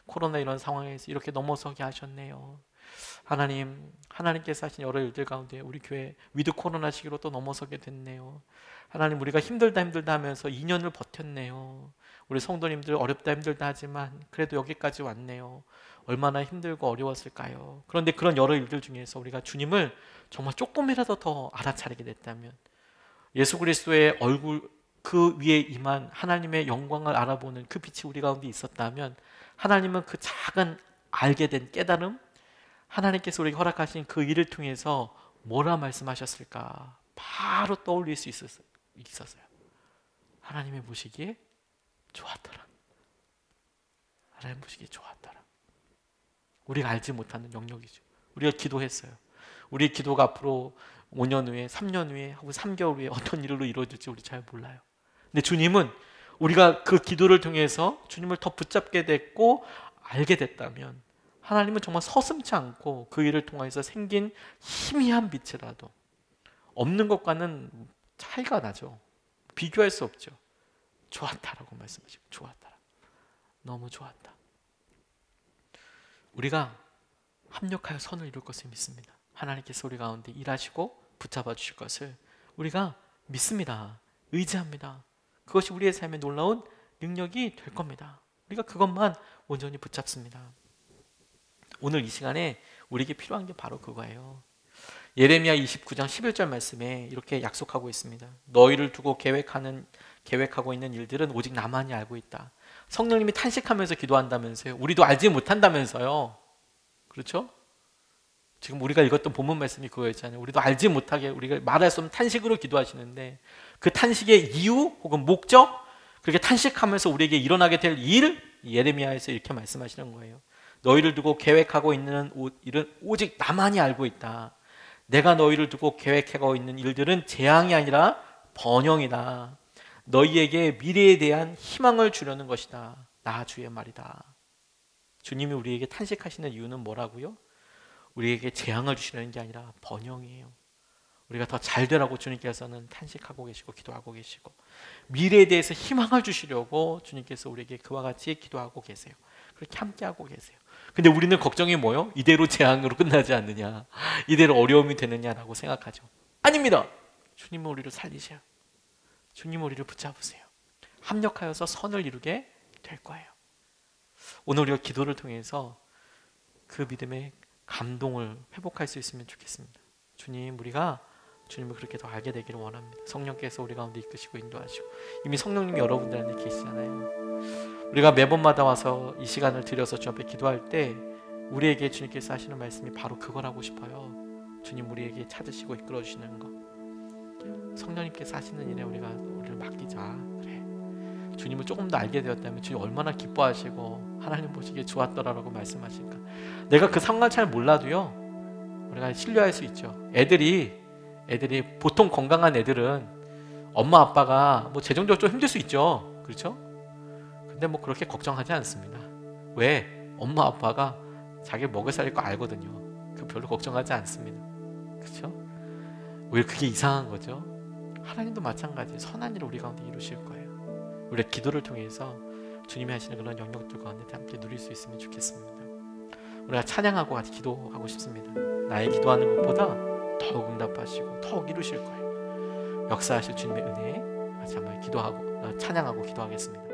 Speaker 1: 코로나 이런 상황에서 이렇게 넘어서게 하셨네요. 하나님, 하나님께서 하신 여러 일들 가운데 우리 교회 위드 코로나 시기로 또 넘어서게 됐네요. 하나님, 우리가 힘들다 하면서 2년을 버텼네요. 우리 성도님들 어렵다 힘들다 하지만 그래도 여기까지 왔네요. 얼마나 힘들고 어려웠을까요? 그런데 그런 여러 일들 중에서 우리가 주님을 정말 조금이라도 더 알아차리게 됐다면, 예수 그리스도의 얼굴 그 위에 임한 하나님의 영광을 알아보는 그 빛이 우리 가운데 있었다면, 하나님은 그 작은 알게 된 깨달음, 하나님께서 우리에게 허락하신 그 일을 통해서 뭐라 말씀하셨을까 바로 떠올릴 수 있었어요. 하나님의 보시기에 좋았더라. 하나님 보시기에 좋았더라. 우리가 알지 못하는 영역이죠. 우리가 기도했어요. 우리의 기도가 앞으로 5년 후에, 3년 후에, 하고 3개월 후에 어떤 일로 이루어질지 우리 잘 몰라요. 근데 주님은 우리가 그 기도를 통해서 주님을 더 붙잡게 됐고 알게 됐다면, 하나님은 정말 서슴지 않고 그 일을 통해서 생긴 희미한 빛이라도 없는 것과는 차이가 나죠. 비교할 수 없죠. 좋았다라고 말씀하시고, 좋았다. 너무 좋았다. 우리가 합력하여 선을 이룰 것을 믿습니다. 하나님께서 우리 가운데 일하시고 붙잡아 주실 것을 우리가 믿습니다. 의지합니다. 그것이 우리의 삶에 놀라운 능력이 될 겁니다. 우리가 그것만 온전히 붙잡습니다. 오늘 이 시간에 우리에게 필요한 게 바로 그거예요. 예레미야 29장 11절 말씀에 이렇게 약속하고 있습니다. 너희를 두고 계획하고 있는 일들은 오직 나만이 알고 있다. 성령님이 탄식하면서 기도한다면서요. 우리도 알지 못한다면서요. 그렇죠? 지금 우리가 읽었던 본문 말씀이 그거였잖아요. 우리도 알지 못하게, 우리가 말할 수 없는 탄식으로 기도하시는데, 그 탄식의 이유 혹은 목적, 그렇게 탄식하면서 우리에게 일어나게 될 일, 예레미야에서 이렇게 말씀하시는 거예요. 너희를 두고 계획하고 있는 일은 오직 나만이 알고 있다. 내가 너희를 두고 계획하고 있는 일들은 재앙이 아니라 번영이다. 너희에게 미래에 대한 희망을 주려는 것이다. 나 주의 말이다. 주님이 우리에게 탄식하시는 이유는 뭐라고요? 우리에게 재앙을 주시는 게 아니라 번영이에요. 우리가 더 잘 되라고 주님께서는 탄식하고 계시고 기도하고 계시고, 미래에 대해서 희망을 주시려고 주님께서 우리에게 그와 같이 기도하고 계세요. 그렇게 함께하고 계세요. 근데 우리는 걱정이 뭐요? 이대로 재앙으로 끝나지 않느냐, 이대로 어려움이 되느냐라고 생각하죠. 아닙니다. 주님은 우리를 살리세요. 주님은 우리를 붙잡으세요. 합력하여서 선을 이루게 될 거예요. 오늘 우리가 기도를 통해서 그 믿음의 감동을 회복할 수 있으면 좋겠습니다. 주님, 우리가 주님을 그렇게 더 알게 되기를 원합니다. 성령께서 우리 가운데 이끄시고 인도하시고, 이미 성령님이 여러분들 안에 계시잖아요. 우리가 매번마다 와서 이 시간을 들여서 주 앞에 기도할 때 우리에게 주님께서 하시는 말씀이 바로 그거라고 싶어요. 주님, 우리에게 찾으시고 이끌어 주시는 거, 성령님께서 하시는 일에 우리를 맡기자. 그래, 주님을 조금 더 알게 되었다면 주님 얼마나 기뻐하시고 하나님 보시기에 좋았더라라고 말씀하시니까, 내가 그 상황을 잘 몰라도요, 우리가 신뢰할 수 있죠. 애들이 보통 건강한 애들은 엄마 아빠가 뭐 재정적으로 좀 힘들 수 있죠. 그렇죠? 근데 뭐 그렇게 걱정하지 않습니다. 왜? 엄마 아빠가 자기 먹여 살릴 거 알거든요. 그 별로 걱정하지 않습니다. 그렇죠? 왜 그게 이상한 거죠? 하나님도 마찬가지 선한 일을 우리 가운데 이루실 거예요. 우리가 기도를 통해서 주님이 하시는 그런 영역들 가운데 함께 누릴 수 있으면 좋겠습니다. 우리가 찬양하고 같이 기도하고 싶습니다. 나의 기도하는 것보다 더욱 응답하시고 더욱 이루실 거예요. 역사하실 주님의 은혜에 같이 한번 기도하고 찬양하고 기도하겠습니다.